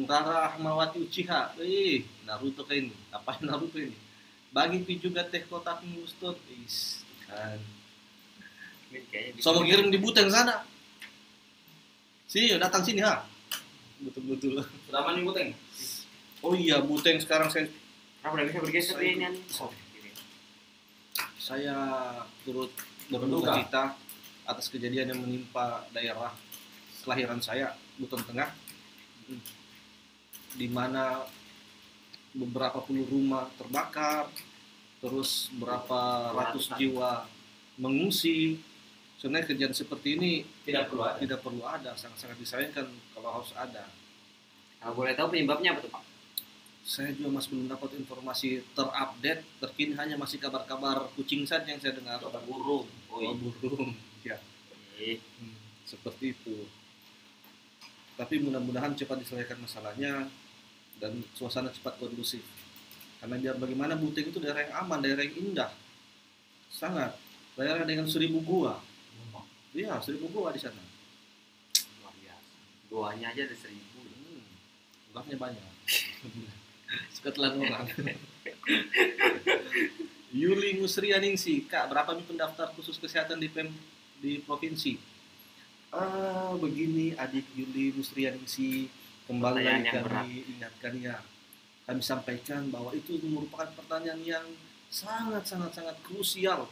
Rara Ahmawati Uchiha, Naruto kayak ini, apa Naruto ini? Bagi pi juga teh kotak Muston, kan. Ini kayaknya So mau kirim di Buteng sana. Sini, datang sini ha. Betul-betul. Sudah mandi Buteng? Oh iya, Buteng sekarang Kenapa udah bisa bergeser Saya ini? saya turut berduka cita atas kejadian yang menimpa daerah kelahiran saya, Buton Tengah, di mana beberapa puluh rumah terbakar, terus berapa ratus jiwa mengungsi. Sebenarnya kejadian seperti ini Tidak perlu ada. tidak perlu ada, sangat-sangat disayangkan kalau harus ada. Kalau boleh tahu penyebabnya apa tuh Pak? Saya juga masih belum dapat informasi terupdate, terkini hanya masih kabar-kabar kucing saja yang saya dengar. Burung. Oh, burung. Ya, seperti itu. Tapi mudah-mudahan cepat diselesaikan masalahnya dan suasana cepat kondusif. Karena biar bagaimana Buteng itu daerah yang aman, daerah yang indah. Sangat. Daerah dengan 1.000 gua. Iya, 1.000 gua di sana. Luar biasa. Goanya aja ada 1.000. Gulanya banyak. Suka telan orang. Yuli Musrianingsi, Kak, berapa nih pendaftar khusus kesehatan di provinsi? Begini adik Yuli Musrianingsi, kembali Pertanyaan lagi yang berat. kami ingatkan ya. Kami sampaikan bahwa itu merupakan pertanyaan yang sangat krusial.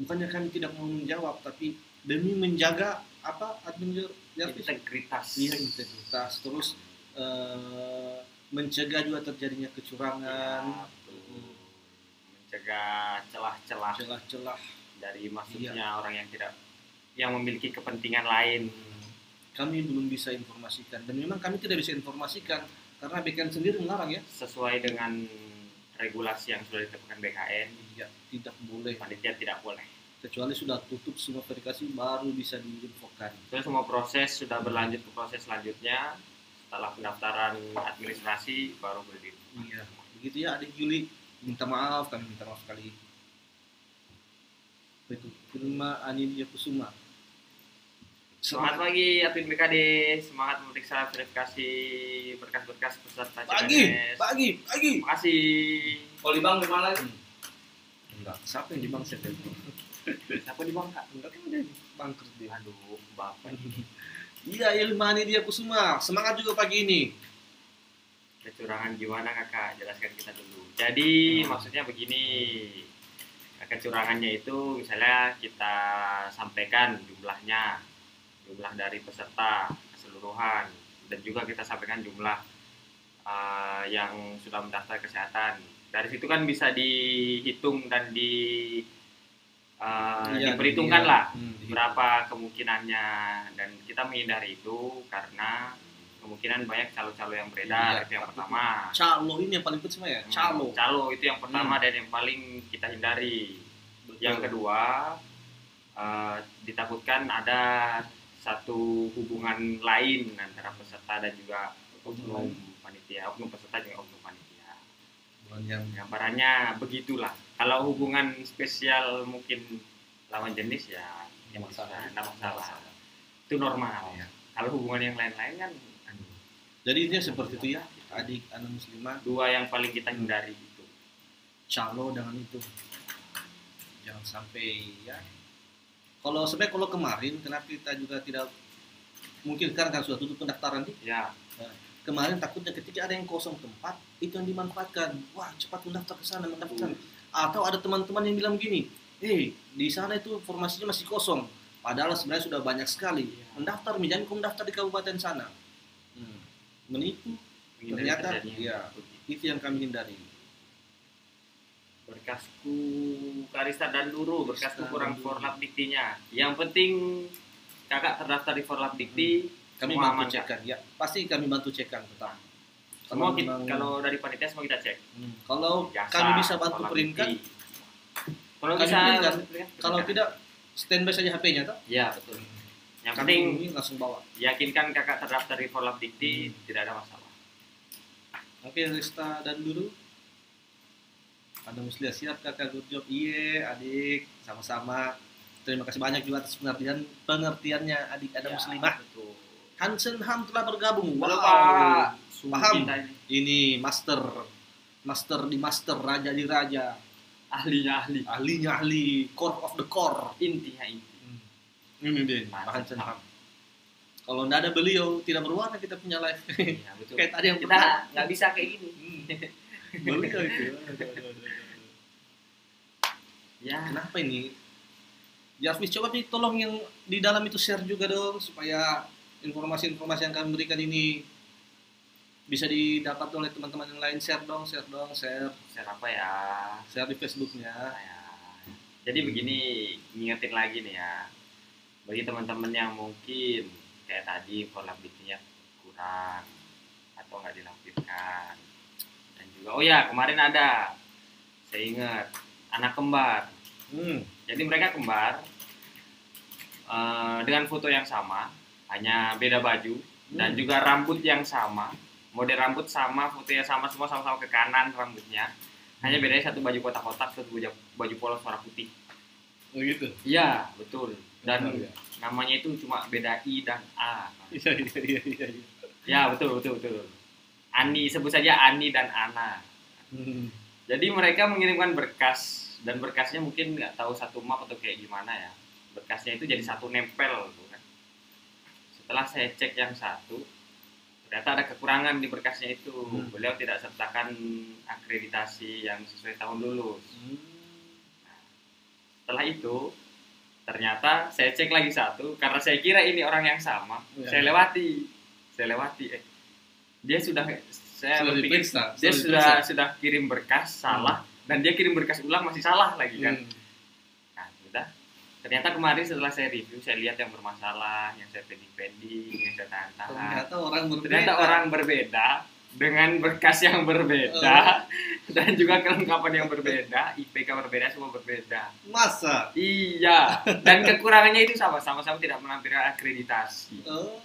Bukannya kami tidak mau menjawab, tapi demi menjaga Integritas. Iya, integritas. Terus mencegah juga terjadinya kecurangan, Mencegah celah-celah celah-celah. dari masuknya orang yang memiliki kepentingan lain. Kami belum bisa informasikan, dan memang kami tidak bisa informasikan karena BKN sendiri melarang ya. Sesuai dengan regulasi yang sudah ditetapkan BKN, Iya, tidak boleh. panitia tidak boleh. Kecuali sudah tutup semua verifikasi baru bisa diinfokan. Terus semua proses sudah berlanjut ke proses selanjutnya. Setelah pendaftaran administrasi baru berdiri. Iya, begitu ya adik Yuli. Kami minta maaf sekali. Itu Firma Anidia Kusuma. Semangat pagi admin BKD, semangat memeriksa verifikasi berkas-berkas peserta Pagi. CPNS. Terima kasih. Kalau di bank di mana lagi? Enggak, siapa yang di bank saya? Siapa di bangka? Enggak kan dia bangkrut dia. Aduh, bapak. Iya, Ilma Anidia Kusuma. Semangat juga pagi ini. Kecurangan gimana kakak? Jelaskan kita dulu. Jadi maksudnya begini, kecurangannya itu misalnya kita sampaikan jumlah dari peserta keseluruhan, dan juga kita sampaikan jumlah yang sudah mendaftar kesehatan. Dari situ kan bisa dihitung dan diperhitungkan lah berapa kemungkinannya, dan kita menghindari itu karena kemungkinan banyak calo-calo yang beredar. Itu yang pertama. Calo ini yang paling penting ya. Calo itu yang pertama dan yang paling kita hindari. Betul. Yang kedua, ditakutkan ada satu hubungan lain antara peserta dan juga oknum panitia, oknum peserta juga oknum panitia. Yang Gambarannya begitulah. Kalau hubungan spesial mungkin lawan jenis ya yang masalah. masalah. Itu normal. Ya. Kalau hubungan yang lain-lain kan Jadi intinya seperti itu ya, adik anak muslimah. dua yang paling kita hindari itu. Calo dengan itu. Jangan sampai ya. Kalau sebenarnya kalau kemarin kenapa kita juga tidak mungkin sekarang kan sudah tutup pendaftaran nih. Ya, Kemarin takutnya ketika ada yang kosong tempat itu yang dimanfaatkan. Wah cepat mendaftar ke sana mendaftar. Atau ada teman-teman yang bilang gini, di sana itu formasinya masih kosong. Padahal sebenarnya sudah banyak sekali. Mendaftar, jangan kau mendaftar di kabupaten sana. Menipu. Ternyata ya itu yang kami hindari. berkasku Karista dan Duru, berkasku kurang Forlap Diktinya. Yang penting kakak terdaftar di Forlap Dikti, Kami semua bantu aman, cekkan. Ya pasti kami bantu cekkan tetap. Semua memang- kalau dari panitia semua kita cek. Kalau Jasa, kami bisa bantu Forlap printkan, Dikti. Kalau kami bisa printkan. bantu print, kalau printkan. tidak standby saja HP-nya toh. Ya betul. Yang Kami penting ini langsung bawa. yakinkan kakak terdaftar di Forlap Dikti, tidak ada masalah. Oke, Rista dan Duru. Ada Muslia siap kakak good job. Iya, adik, sama-sama. Terima kasih banyak juga atas pengertiannya adik ada Ya, Muslimah. betul. Hansen Ham telah bergabung. Halo, Wow. Pak. Sungguh Paham. kita ini. Ini master di master, raja di raja, Ahlinya ahli. ahlinya ahli, core of the core. Intinya inti. Ini dia, Mantap. Hansen Ham. Kalau nggak ada beliau, tidak berwarna kita punya live. Iya, betul. Kayak tadi yang Kita pertama. nggak bisa kayak gini. Beliau itu. Ya, Kenapa ini? Ya Hafiz, coba nih tolong yang di dalam itu share juga dong supaya informasi-informasi yang kami berikan ini bisa didapat oleh teman-teman yang lain. Share dong, share. share apa ya? Share di Facebooknya. Ya. Jadi begini, ngingetin lagi nih ya. Bagi teman-teman yang mungkin kayak tadi Forlap Diktinya kurang atau nggak dilampirkan. Dan juga, oh ya kemarin ada, saya ingat, anak kembar. Jadi mereka kembar dengan foto yang sama, hanya beda baju dan juga rambut yang sama, model rambut sama, fotonya sama, semua sama-sama ke kanan rambutnya. Hanya bedanya satu baju kotak-kotak, satu baju polos warna putih. Oh gitu. Iya, betul. Dan Oh, iya. namanya itu cuma beda I dan A. Iya. Ya, betul. Ani, sebut saja Ani dan Ana. Jadi mereka mengirimkan berkas, dan berkasnya mungkin nggak tahu satu map atau kayak gimana ya. Berkasnya itu jadi satu nempel tuh kan. Setelah saya cek yang satu, ternyata ada kekurangan di berkasnya itu. Beliau tidak sertakan akreditasi yang sesuai tahun lulus. Setelah itu, ternyata saya cek lagi satu, karena saya kira ini orang yang sama. Ya. Saya lewati. Dia sudah, saya Sudah berpikir diperiksa, dia sudah sudah kirim berkas salah, dan dia kirim berkas ulang masih salah lagi kan. Nah, sudah. Ternyata kemarin setelah saya review, saya lihat yang bermasalah, yang saya pending, yang saya tahan-tahan. Ternyata orang berbeda. Ternyata orang berbeda dengan berkas yang berbeda dan juga kelengkapan yang berbeda, IPK berbeda, semua berbeda. Masa? Iya, dan kekurangannya itu sama-sama tidak melampirkan akreditasi. Oh.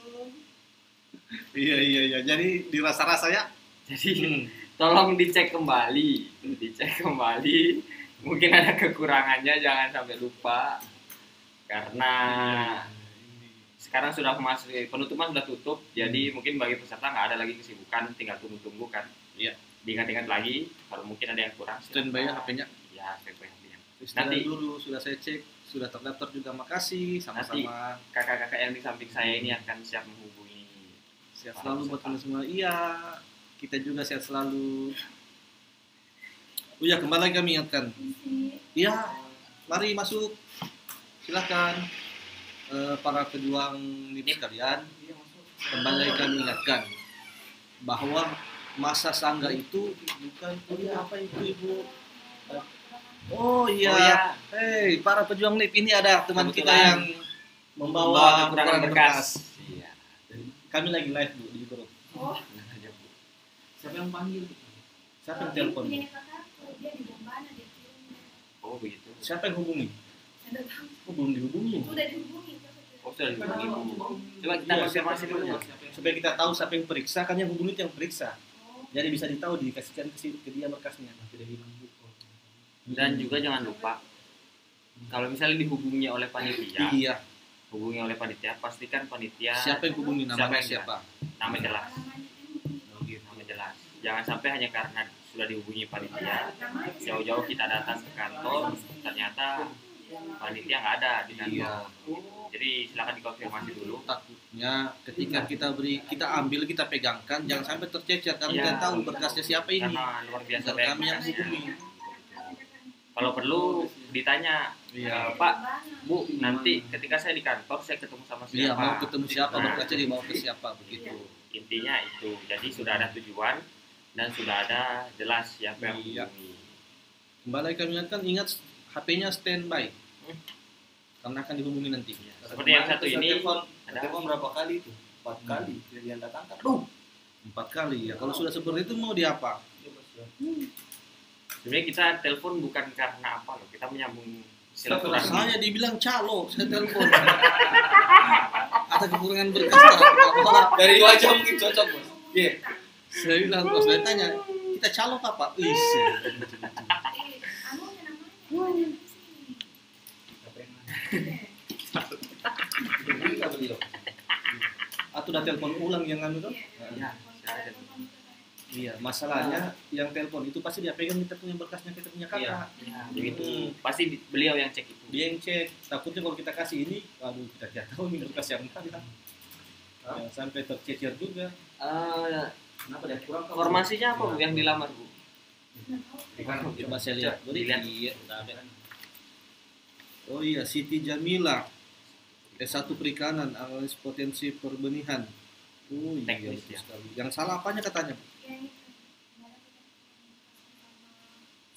Iya. Jadi dirasa-rasa ya. Jadi tolong dicek kembali. Mungkin ada kekurangannya, jangan sampai lupa. Karena sekarang sudah memasuki penutupan, sudah tutup, jadi mungkin bagi peserta nggak ada lagi kesibukan, tinggal tunggu kan. Iya. Diingat-ingat lagi kalau mungkin ada yang kurang. Standby ya HP-nya. Ya, standby HP-nya. Nanti Nanti dulu sudah saya cek, sudah terdaftar juga, makasih sama-sama. kakak-kakak yang di samping saya ini akan siap menghubungi. Sehat selalu buat kalian semua. Iya, kita juga sehat selalu. Oh ya, kembali lagi kami ingatkan. Iya, mari masuk. Silakan para pejuang NIP sekalian. Kembali lagi kami ingatkan bahwa masa sangga itu bukan apa itu Ibu. Oh iya. Hei, para pejuang NIP, ini ada teman kita Kebetulan yang membawa kekurangan berkas. Iya. Kami lagi live Bu di grup. Oh, Siapa yang panggil? Siapa yang telepon? punya kakakku, dia di Bombana, dia kirim. Oh begitu. Siapa yang hubungi? Ada tahu, Oh, belum dihubungi. udah dihubungi. Oh sudah dihubungi. Coba kita Iya, konfirmasi dulu. Supaya kita tahu siapa yang periksa, kan yang hubungi itu yang periksa. Oh, Jadi bisa ditahu, dikasihkan ke dia berkasnya. Dan juga jangan lupa kalau misalnya dihubungi oleh panitia, Iya. hubungi oleh panitia, pastikan panitia Siapa yang hubungi, namanya yang siapa? nama jelas. namanya Nama jelas. Jangan sampai hanya karena sudah dihubungi panitia, jauh-jauh kita datang ke kantor, ternyata panitia nggak ada di kantor. Jadi silakan dikonfirmasi dulu. Takutnya ketika kita ambil, kita pegangkan, jangan sampai tercecer. Kami kan tahu berkasnya siapa ini. Karena luar biasa Biar kami yang berkasnya. hubungi. Kalau perlu ditanya, Pak, Bu, nanti ketika saya di kantor saya ketemu sama Iya, siapa? mau ketemu siapa, Nah, berkasnya dibawa ke siapa, begitu. intinya itu. Jadi sudah ada tujuan dan sudah ada jelas siapa yang Iya. menghubungi. Kembali kami ingatkan, ingat HP-nya standby. Karena akan dihubungi nanti. Seperti yang satu ini, ada telepon berapa kali itu? 4 kali dia diangkat angkat. 4 kali ya. Kalau sudah seperti itu mau diapa? sebenarnya kita telepon bukan karena apa loh, kita menyambung silaturahmi. Saya dibilang calo, saya telepon. Ada kekurangan berkas tak? Dari wajah mungkin cocok, Bos. Iya. Saya bilang, bos, saya tanya, kita calo apa? Wis. Atau udah telepon ulang yang anu tuh? Ya, saya ada. Iya, masalahnya yang telepon itu pasti dia pegang kita punya berkasnya, kita punya kakak. Ya, begitu. Pasti beliau yang cek itu. Dia yang cek. Takutnya kalau kita kasih ini, waduh, kita tidak tahu ini berkas yang mana. Yang sampai tercecer juga. Kenapa dia kurang Formasinya apa Bu yang dilamar Bu? Coba saya lihat. Dilihat. Iya, udah ada. Oh iya, Siti Jamila. S1 Perikanan, analis potensi perbenihan. Oh iya, Teknis, betul ya. sekali. Yang salah apanya katanya?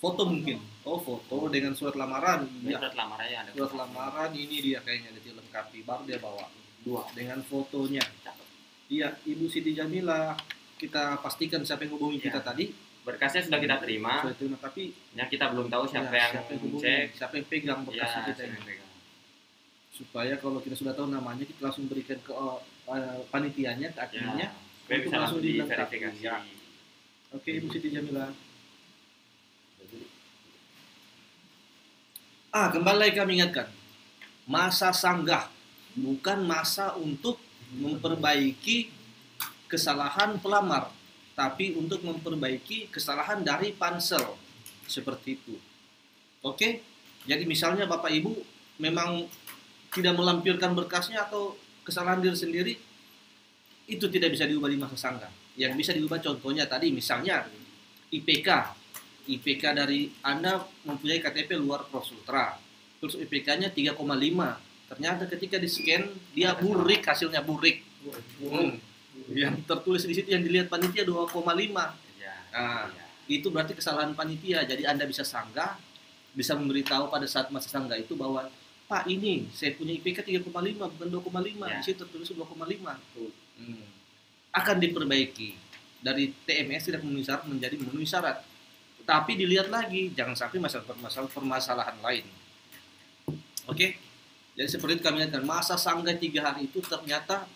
Foto mungkin. Oh, foto dengan surat lamaran. Ini Iya. surat lamarannya ada. Surat lamaran ini dia kayaknya dilengkapi, baru dia bawa 2 dengan fotonya. Cakep. Iya, Ibu Siti Jamila. Kita pastikan siapa yang hubungi Iya. kita tadi. Berkasnya sudah kita terima, Sudah terima, tapi yang kita belum tahu siapa ya, yang hubungi, cek. siapa yang pegang Ya, berkasnya kita siapa ini. yang pegang. Supaya kalau kita sudah tahu namanya, kita langsung berikan ke panitianya, ke adminnya. Ya, supaya Untuk bisa langsung langsung dilengkapi. diverifikasi. Ya. Oke, Ibu Siti Jamila. Kembali lagi kami ingatkan, masa sanggah bukan masa untuk memperbaiki kesalahan pelamar, tapi untuk memperbaiki kesalahan dari pansel, seperti itu. Oke, jadi misalnya Bapak Ibu memang tidak melampirkan berkasnya atau kesalahan diri sendiri, itu tidak bisa diubah di masa sanggah. Yang bisa diubah contohnya tadi, misalnya IPK dari Anda mempunyai KTP luar Pulau Sultra, terus IPK-nya 3,5. Ternyata ketika di-scan dia burik, hasilnya burik. Yang tertulis di situ yang dilihat panitia 2,5. Ya, Nah, ya. itu berarti kesalahan panitia. Jadi Anda bisa sanggah, bisa memberitahu pada saat masa sanggah itu bahwa Pak, ini saya punya IPK 3,5 bukan 2,5. Ya. Di situ tertulis 2,5. Akan diperbaiki. Dari TMS tidak memenuhi syarat menjadi memenuhi syarat. Tapi dilihat lagi, jangan sampai permasalahan lain. Oke? Jadi seperti itu kami ingatkan, masa sanggah 3 hari itu ternyata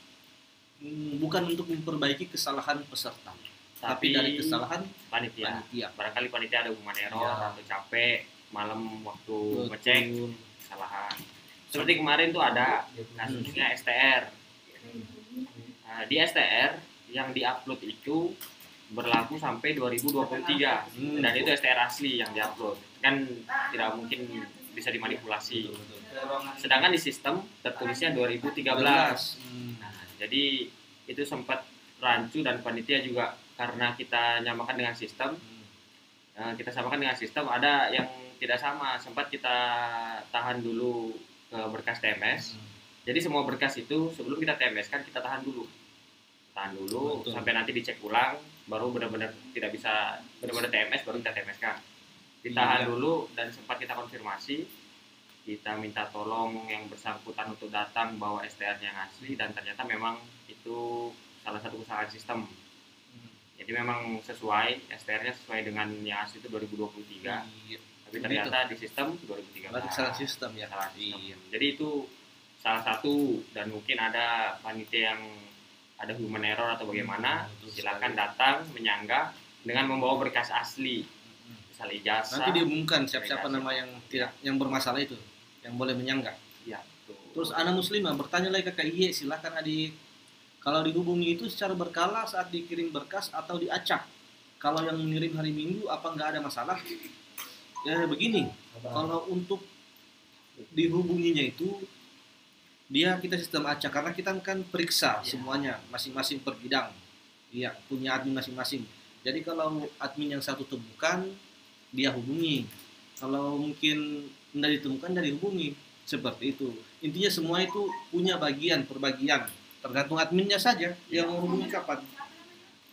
bukan untuk memperbaiki kesalahan peserta, tapi dari kesalahan panitia. panitia. Barangkali panitia ada hubungan error Ya. atau capek malam waktu Betul. ngecek kesalahan. Seperti kemarin tuh ada kasusnya STR. Di STR yang diupload itu berlaku sampai 2023 dan itu STR asli yang diupload, kan tidak mungkin bisa dimanipulasi. Sedangkan di sistem tertulisnya 2013. Nah, jadi itu sempat rancu dan panitia juga karena kita nyamakan dengan sistem, ada yang tidak sama, sempat kita tahan dulu ke berkas TMS. Jadi semua berkas itu sebelum kita TMS kan kita tahan dulu Betul. sampai nanti dicek ulang, baru benar-benar tidak bisa benar-benar TMS, baru kita TMS kan. Ditahan Iya. dulu dan sempat kita konfirmasi, kita minta tolong yang bersangkutan untuk datang bawa STR-nya yang asli, dan ternyata memang itu salah satu kesalahan sistem. Jadi memang sesuai, STR-nya sesuai dengan yang asli itu 2023, Iya. tapi ternyata di sistem 2013. Berarti salah sistem ya. Salah sistem. Iya. Jadi itu salah satu, dan mungkin ada panitia yang ada human error atau bagaimana, Betul silakan sekali. datang menyanggah dengan membawa berkas asli, misal ijazah. Nanti diumumkan siapa Ijazah. nama yang tidak yang bermasalah itu, yang boleh menyanggah. Ya, tuh. Terus anak muslimah bertanya lagi ke KIY, silakan adik. Kalau dihubungi itu secara berkala saat dikirim berkas atau diacak. kalau yang ngirim hari Minggu apa nggak ada masalah? Ya begini, kalau untuk dihubunginya itu kita sistem acak karena kita kan periksa semuanya masing-masing per bidang. Iya, punya admin masing-masing. Jadi kalau admin yang satu temukan, dia hubungi. Kalau mungkin tidak ditemukan, dia dihubungi. Seperti itu. Intinya semua itu punya perbagian. Tergantung adminnya saja yang mau hubungi kapan.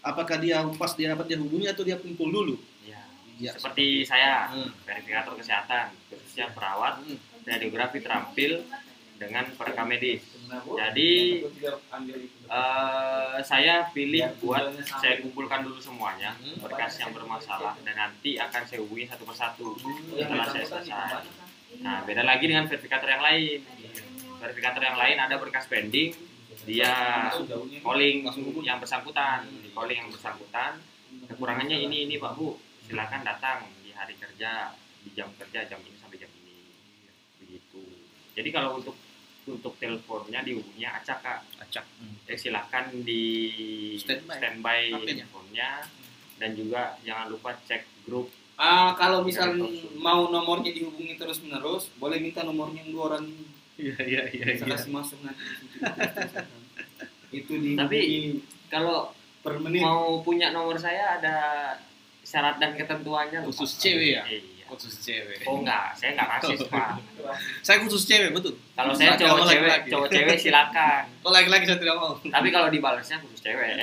Apakah dia pas dia dapat dia hubungi atau dia kumpul dulu? Ya, seperti saya, verifikator kesehatan, khususnya perawat, radiografi terampil dengan perekam medis. Jadi saya pilih buat saya kumpulkan dulu semuanya berkas yang bermasalah dan nanti akan saya hubungi satu persatu setelah saya selesai. Nah, beda lagi dengan verifikator yang lain. Verifikator yang lain ada berkas pending, dia calling yang bersangkutan, kekurangannya ini Pak Bu, silakan datang di hari kerja, di jam kerja jam ini sampai jam ini, begitu. Jadi kalau untuk teleponnya dihubunginya acak Kak. Silakan di standby teleponnya dan juga jangan lupa cek grup. Kalau misal mau nomornya dihubungi terus menerus, boleh minta nomornya yang 2 orang ini. Iya. Kasih masuk nanti. Itu dihubungi. Tapi kalau per menit mau punya nomor saya ada syarat dan ketentuannya khusus cewek ya? Iya. Khusus cewek. Oh enggak, saya enggak rasis Pak. Saya khusus cewek, betul. Kalau saya cowok cewek silakan. Kalau laki-laki saya tidak mau. Tapi kalau dibalasnya khusus cewek.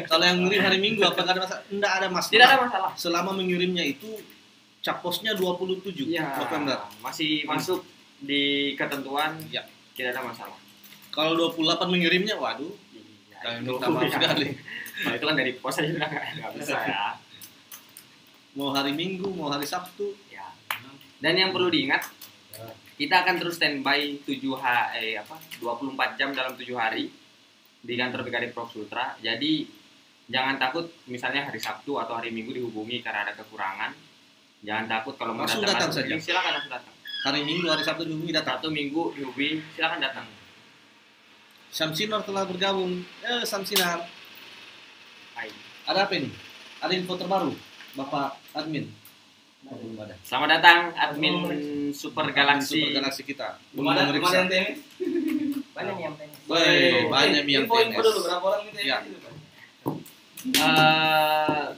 Kalau yang ngirim hari Minggu apakah ada masalah? Tidak ada masalah. Tidak ada masalah. Selama mengirimnya itu cap posnya 27 November. Masih masuk di ketentuan. Ya. Tidak ada masalah. Kalau 28 mengirimnya, waduh. Kami minta maaf sekali. Nah, itu kan dari pos aja udah nggak bisa ya. Mau hari Minggu, mau hari Sabtu. Ya. Dan yang perlu diingat, kita akan terus standby 24 jam dalam 7 hari di kantor BKD Prof Sultra. Jadi jangan takut misalnya hari Sabtu atau hari Minggu dihubungi karena ada kekurangan. Jangan takut kalau mau datang saja. Silakan langsung datang. Hari Minggu, hari Sabtu dihubungi datang. Sabtu Minggu dihubungi, silakan datang. Samsinar telah bergabung. Samsinar. Hai. Ada apa ini? Ada info terbaru, Bapak admin. Belum ada. Selamat datang admin Super Galaxy. Super Galaxy kita. Kemarin Memeriksa. tenis. Banyak yang tenis. Banyak yang Info tenis. dulu berapa orang yang tenis Ya. itu, Pak?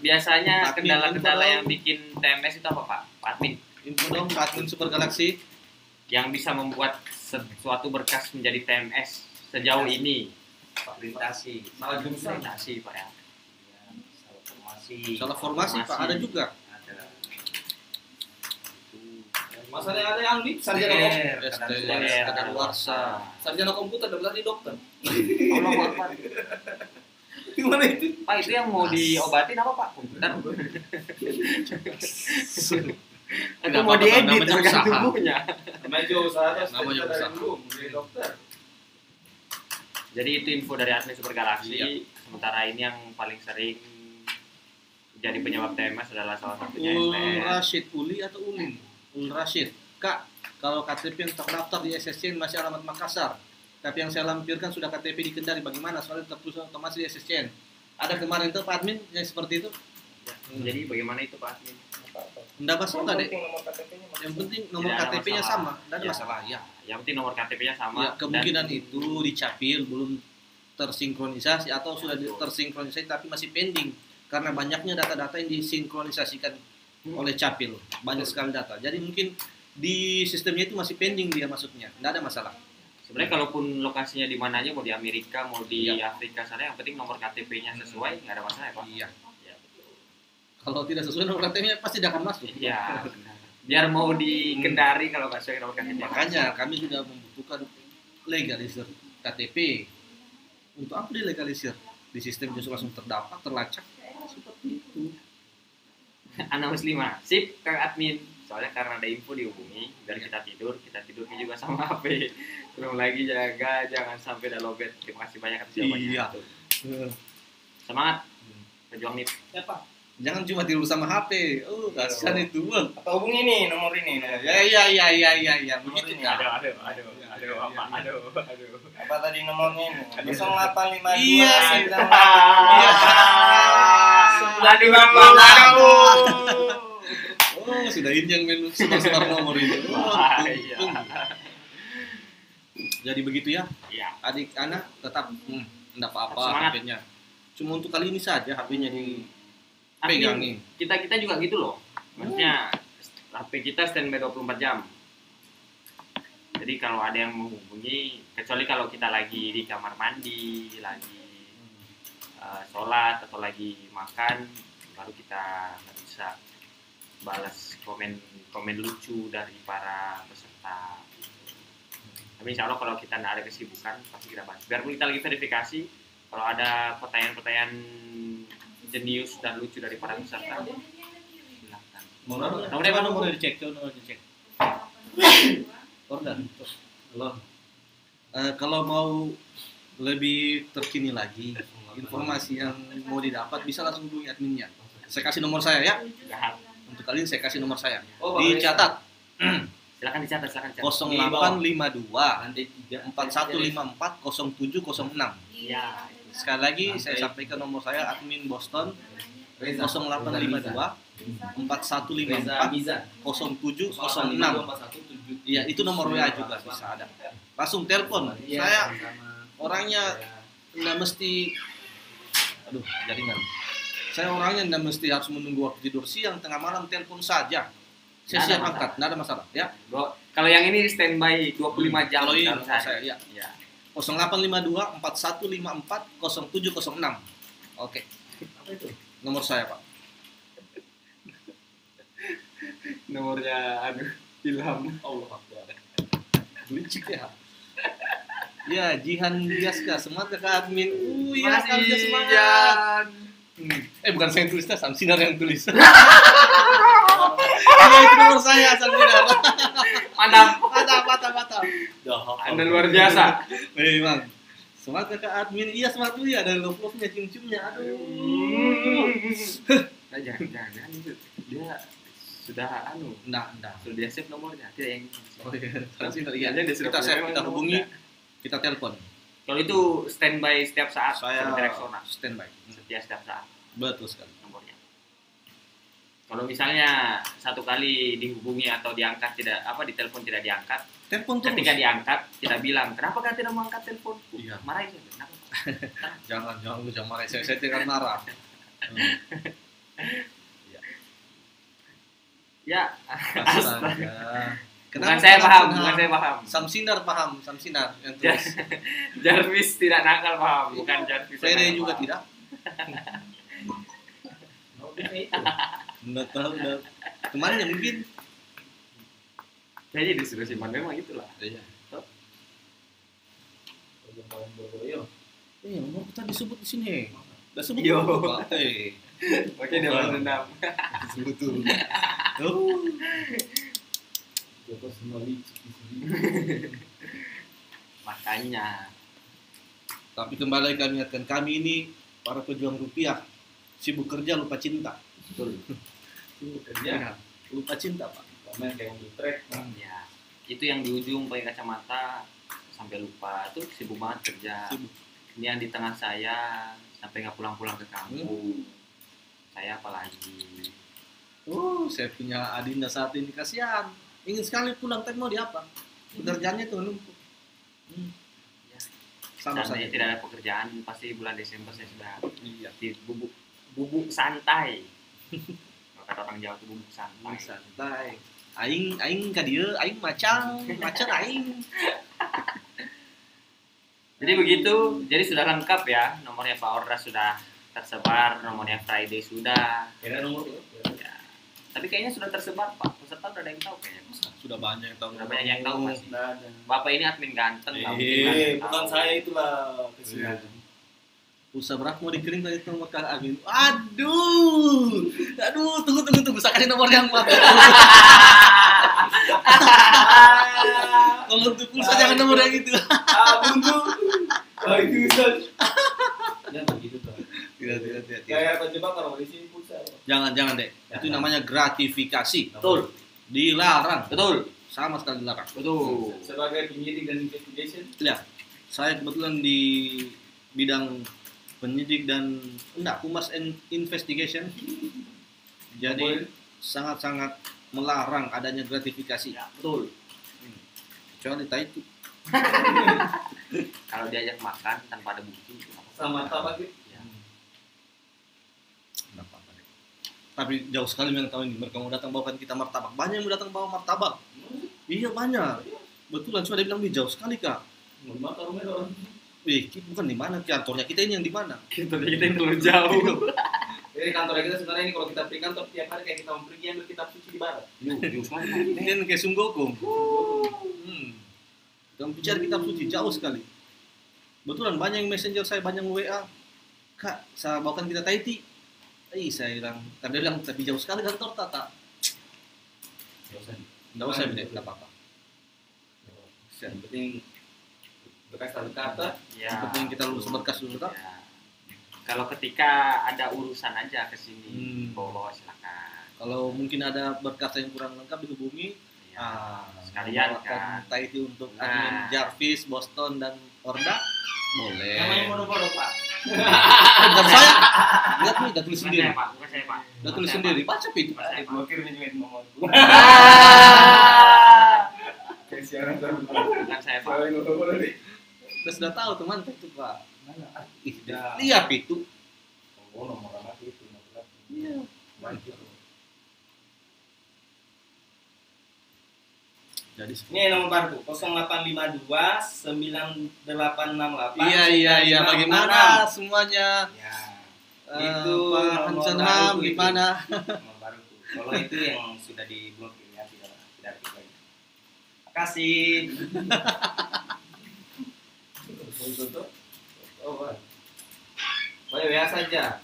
Biasanya Admin, kendala-kendala info yang bikin TMS itu apa Pak? Pak Admin Info dong, admin Super Galaxy. yang bisa membuat suatu berkas menjadi TMS sejauh ini. Printasi, Salah printasi Pak ya. Salah formasi Pak, ada juga. Masalah yang ada yang di sarjana komputer. Kadaluarsa. Sarjana komputer dan berarti dokter. Allah Akbar. Gimana itu? Pak itu yang mau diobatin apa Pak? Komputer. Itu mau diedit namanya organ usaha. tubuhnya. Namanya juga usaha. Namanya usaha. Jadi dokter. Jadi itu info dari admin Super Galaxy. Iya. Sementara ini yang paling sering jadi penyebab TMS adalah salah satunya Ul STM. Rashid Uli atau Ulin? Ul Rashid. Kak, kalau KTP yang terdaftar di SSCN masih alamat Makassar. Tapi yang saya lampirkan sudah KTP di Kendari. Bagaimana? Soalnya tertulis otomatis di SSCN. Ada kemarin tuh Pak Admin yang seperti itu. Jadi bagaimana itu Pak admin? Enggak masalah deh. Yang penting nomor Tidak ada KTP-nya masalah. sama. Tidak ada Ya. masalah. Ya. Yang penting nomor KTP-nya sama. Ya, kemungkinan itu dicapil belum tersinkronisasi atau sudah tersinkronisasi tapi masih pending karena banyaknya data-data yang disinkronisasikan oleh capil, banyak sekali data. Jadi mungkin di sistemnya itu masih pending dia masuknya, tidak ada masalah. Sebenarnya kalaupun lokasinya di mana aja, mau di Amerika, mau di Iya. Afrika sana, yang penting nomor KTP-nya sesuai, nggak ada masalah ya Pak? Iya. Ya, betul. Kalau tidak sesuai nomor KTP-nya pasti tidak akan masuk. Iya, benar. Biar mau di Kendari kalau nggak sesuai nomor KTP. Makanya kami sudah membutuhkan legalisir KTP. Untuk apa dilegalisir? Di sistem justru langsung terdapat, terlacak. Seperti itu. Anak muslimah, sip Kang admin. Soalnya karena ada info dihubungi, biar kita tidurnya juga sama HP. Belum lagi jaga, jangan sampai ada lobet. Terima kasih banyak atas jawabannya. Iya. Semangat, pejuang nih. Ya Pak. Jangan cuma tidur sama HP. Kasihan itu. Atau hubungi nih nomor ini. Ya. Begitu ya. Aduh, Apa tadi nomornya ini? 0852. Iya. Aduh, aduh. Oh, sudah ini yang main sebar-sebar nomor itu. Wah, iya. Jadi begitu ya, Iya. adik anak tetap enggak apa-apa Semangat. HP-nya. Cuma untuk kali ini saja HP-nya Admin, dipegangin. kita juga gitu loh. Maksudnya HP kita standby 24 jam. Jadi kalau ada yang menghubungi, kecuali kalau kita lagi di kamar mandi, lagi sholat atau lagi makan, baru kita nggak bisa balas komen lucu dari para peserta. Tapi insya Allah kalau kita nggak ada kesibukan pasti kita bahas. Biarpun kita lagi verifikasi, kalau ada pertanyaan-pertanyaan jenius dan lucu dari para peserta, silakan. Nomornya mana mau dicek? Coba dicek. Order. Kalau mau lebih terkini lagi, informasi yang mau didapat bisa langsung hubungi adminnya. Saya kasih nomor saya ya. Ya, Untuk kalian saya kasih nomor saya. Oh, Dicatat silakan dicatat. 0852 lantai 3 4154 0706. Iya. Sekali lagi saya sampaikan nomor saya admin Boston 0852 4154 Miza 0706. Iya, itu nomor WA juga bisa ada. Langsung telepon. Saya orangnya nggak mesti, aduh jaringan. Saya orangnya nggak mesti harus menunggu waktu tidur siang, tengah malam telepon saja. Saya Nggak ada siap masalah. angkat, nggak ada masalah. Ya, Kalau yang ini standby 25 jam. kalau ini dalam nomor sehari. saya, ya. Iya. 0852 4154 0706. Oke, apa itu? nomor saya Pak. Nomornya aduh Ilham. Allah Akbar. Licik ya. Ya, Jihan Diaska, semangat ke admin. Ya, kerja semangat. Jan. Bukan saya yang tulis, Samsinar yang tulis. Ya, itu nomor saya, Samsinar. Mantap. Mantap. Anda luar biasa. Memang. Semangat ke admin. Iya, semangat dulu ya. Ada love-love-nya, cium-ciumnya. Aduh. Nah, jangan dia sudah Nah. sudah dia save nomornya. Tidak yang Oh iya, Samsinar. Iya, Dia sudah kita punya save, memang kita hubungi, nomornya. kita telepon. Kalau itu standby setiap saat Saya seperti Rexona. standby. Setiap saat Betul sekali. nomornya. Kalau misalnya satu kali dihubungi atau diangkat ditelepon tidak diangkat, Telepon terus. ketika diangkat kita bilang kenapa kalian tidak mau angkat teleponku? Iya. Marahin saya. Kenapa? Jangan marah. Saya tidak marah. Ya, Astaga. bukan saya paham. Samsinar paham, Samsinar yang tulis. Jarvis tidak nakal paham, bukan Jarvis. yang Fede nakal juga paham. tidak. Nggak tahu, temannya mungkin. Kayaknya disuruh simpan memang itulah. Iya. Nomor kita disebut di sini. Udah sebut Yo. Pak. Oke, dia balas dendam. Disebut tuh. Oh. Makanya. Tapi kembali kami ingatkan, kami ini para pejuang rupiah sibuk kerja lupa cinta. Betul. Kerja Lupa cinta, Pak. main kayak mobil trek. Ya, itu yang di ujung pakai kacamata sampai lupa itu sibuk banget kerja. Sibuk. Ini yang di tengah saya sampai nggak pulang-pulang ke kampung. Saya apalagi. Oh, saya punya Adinda saat ini, kasihan. Ingin sekali pulang, tapi mau di apa? Pekerjaannya tuh numpuk. Ya. Sama Seandainya saja. tidak ada pekerjaan, pasti bulan Desember saya sudah Iya. di bubuk santai. Kata orang Jawa itu bubuk santai. Santai. Aing ka dieu, aing macan aing. Jadi begitu, jadi sudah lengkap ya. Nomornya Pak Orda sudah tersebar, nomornya Friday sudah. Kira nomor itu. Ya. Tapi kayaknya sudah tersebar Pak. Peserta udah ada yang tahu kayaknya. Sudah banyak yang tahu. Sudah banyak yang tahu masih. Nggak ada. Bapak ini admin ganteng, nggak mungkin nggak ada yang Bukan tahu. saya itulah kesian. Pulsa berapa mau dikirim dari nomor Kang Amin? Aduh, tunggu. Saya kasih nomor yang mati. Kalau untuk pulsa jangan nomor yang itu. Buntu. Itu Ustaz. Ya begitu tuh. Tidak. Kayak terjebak kalau di sini pulsa. Jangan deh. Itu namanya gratifikasi. Betul, Dilarang. betul, Sama sekali dilarang. betul. Sebagai penyidik dan investigation. Ya, saya kebetulan di bidang penyidik dan humas investigation. Jadi sangat-sangat melarang adanya gratifikasi. Ya, betul. Kecuali Tahiti. Kalau diajak makan tanpa ada bukti Sama apa gitu? ya. Nggak apa-apa deh. Tapi jauh sekali yang tahu ini. Mereka mau datang bawakan kita martabak. Banyak yang mau datang bawa martabak. Iya banyak. Betulan sudah bilang jauh sekali kak. Mau taruh merah. Bukan di mana kantornya kita ini yang di mana? Kita yang terlalu jauh. Jadi kantor kita sebenarnya ini kalau kita pergi kantor tiap hari kayak kita mau pergi ambil kitab suci di barat. Ini kan kayak Sunggokong. Kita bicara kitab suci jauh sekali. Betulan banyak yang messenger saya, banyak yang WA. Kak, saya bawakan kita Tahiti. Saya bilang, tadi bilang tapi jauh sekali kantor Tata. Nggak usah beda, nggak apa-apa. Yang penting bekas kata. Ya. Yang penting kita lulus berkas dulu tak? Ya. Kalau ketika ada urusan aja ke sini, bawa silakan. Kalau mungkin ada berkas yang kurang lengkap dihubungi. Ya. Sekalian kan. Tahiti untuk Nah. admin Jarvis, Boston dan Orda boleh. Namanya bodoh-bodoh Pak. Bukan saya. Lihat nih, udah tulis Bukan sendiri. saya, Pak. Bukan saya, Pak. Udah tulis sendiri. Baca Pit. Bukan saya, Pak. Blokir juga nomorku. Kayak siaran Bukan saya, Pak. Kita sudah tahu teman itu Pak. Ih, Ya. lihat itu. Oh, nomor anak itu. Iya. Jadi Ini nomor baru 0852 9868. Iya. Bagaimana semuanya? Ya. Itu Itu Pak nomor Hansen baru Ham itu. gimana? Nomor baru tuh. Kalau itu yang sudah diblokir ya tidak aktif lagi. Makasih. Oh ya saja.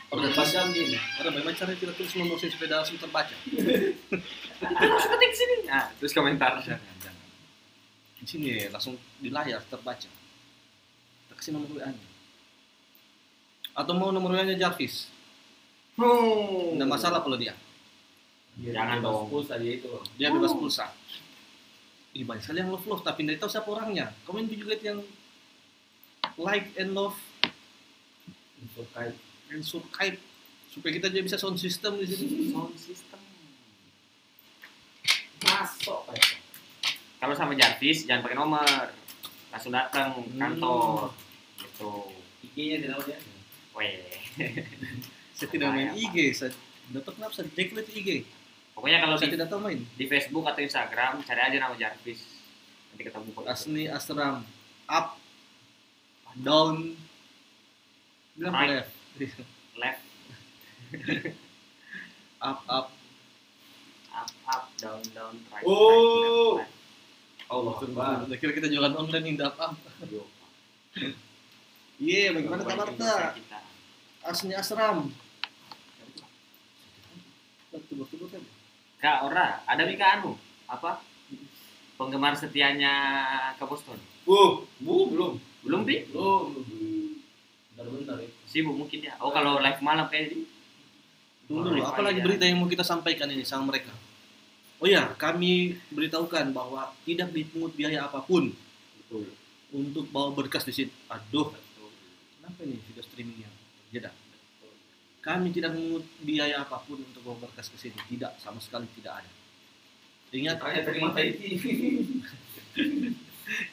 Udah Empat jam gini. Ada bagaimana cara kita tulis nomor sepeda langsung terbaca? Ketik sini. Nah, terus komentar. Jangan. Di sini langsung di layar terbaca. Kita kasih nomor WA-nya. Atau mau nomor WA-nya Jarvis? Nggak masalah kalau dia. Jangan dong. Pulsa dia itu. Dia bebas pulsa. Ih, banyak sekali yang love tapi nggak tahu siapa orangnya. Komen juga yang like and love and subscribe supaya kita juga bisa sound system di sini. Sound system. Masuk Pak. Kalau sama Jarvis jangan pakai nomor. Langsung datang kantor. Gitu. IG-nya tidak tahu dia. Weh. Saya tidak main IG. Saya dapat kenapa saya declare IG. Pokoknya kalau Saya di, tidak tahu main. di Facebook atau Instagram cari aja nama Jarvis. Nanti ketemu kok. Asni Asram up down bilang Right. left Left, up up, down, right. Oh. Right, Allah Akbar. Kira kita jualan online ini up Yo. iya bagaimana kabar Indonesia tak kita. Asni Asram betul kan Kak Ora, ada Mika anu apa? Penggemar setianya ke Boston. Belum. Belum Pi? Bentar. Sibuk mungkin ya. Oh kalau live malam kayak ini. tunggu dulu apalagi berita yang mau kita sampaikan ini sama mereka. Oh ya, kami beritahukan bahwa tidak dipungut biaya apapun Betul. untuk bawa berkas di sini. Aduh, kenapa ini video streamingnya? Jeda. Kami tidak mengut biaya apapun untuk bawa berkas ke sini. Tidak, sama sekali tidak ada. Ingat, Tanya terima Tahiti.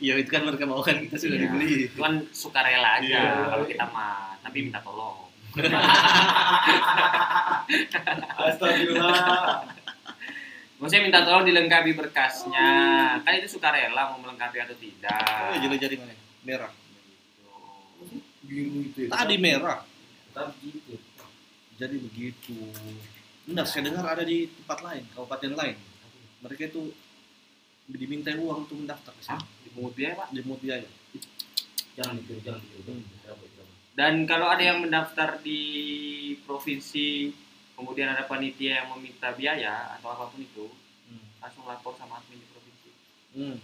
ya itu kan mereka bawakan kita sudah Iya. dibeli. Cuman sukarela aja Iya. kalau kita mah, tapi minta tolong. Astagfirullah. Maksudnya minta tolong dilengkapi berkasnya. Kan itu sukarela mau melengkapi atau tidak. Oh, jari mana? Merah. Biru itu. Tadi merah. Tapi gitu. Jadi begitu. Enggak, saya dengar ada di tempat lain, kabupaten lain. Mereka itu diminta uang untuk mendaftar ke sini. Dipungut biaya Pak. Dipungut biaya. Jangan ditiru. Dan kalau ada yang mendaftar di provinsi, kemudian ada panitia yang meminta biaya atau apapun itu, langsung lapor sama admin di provinsi. Gitu.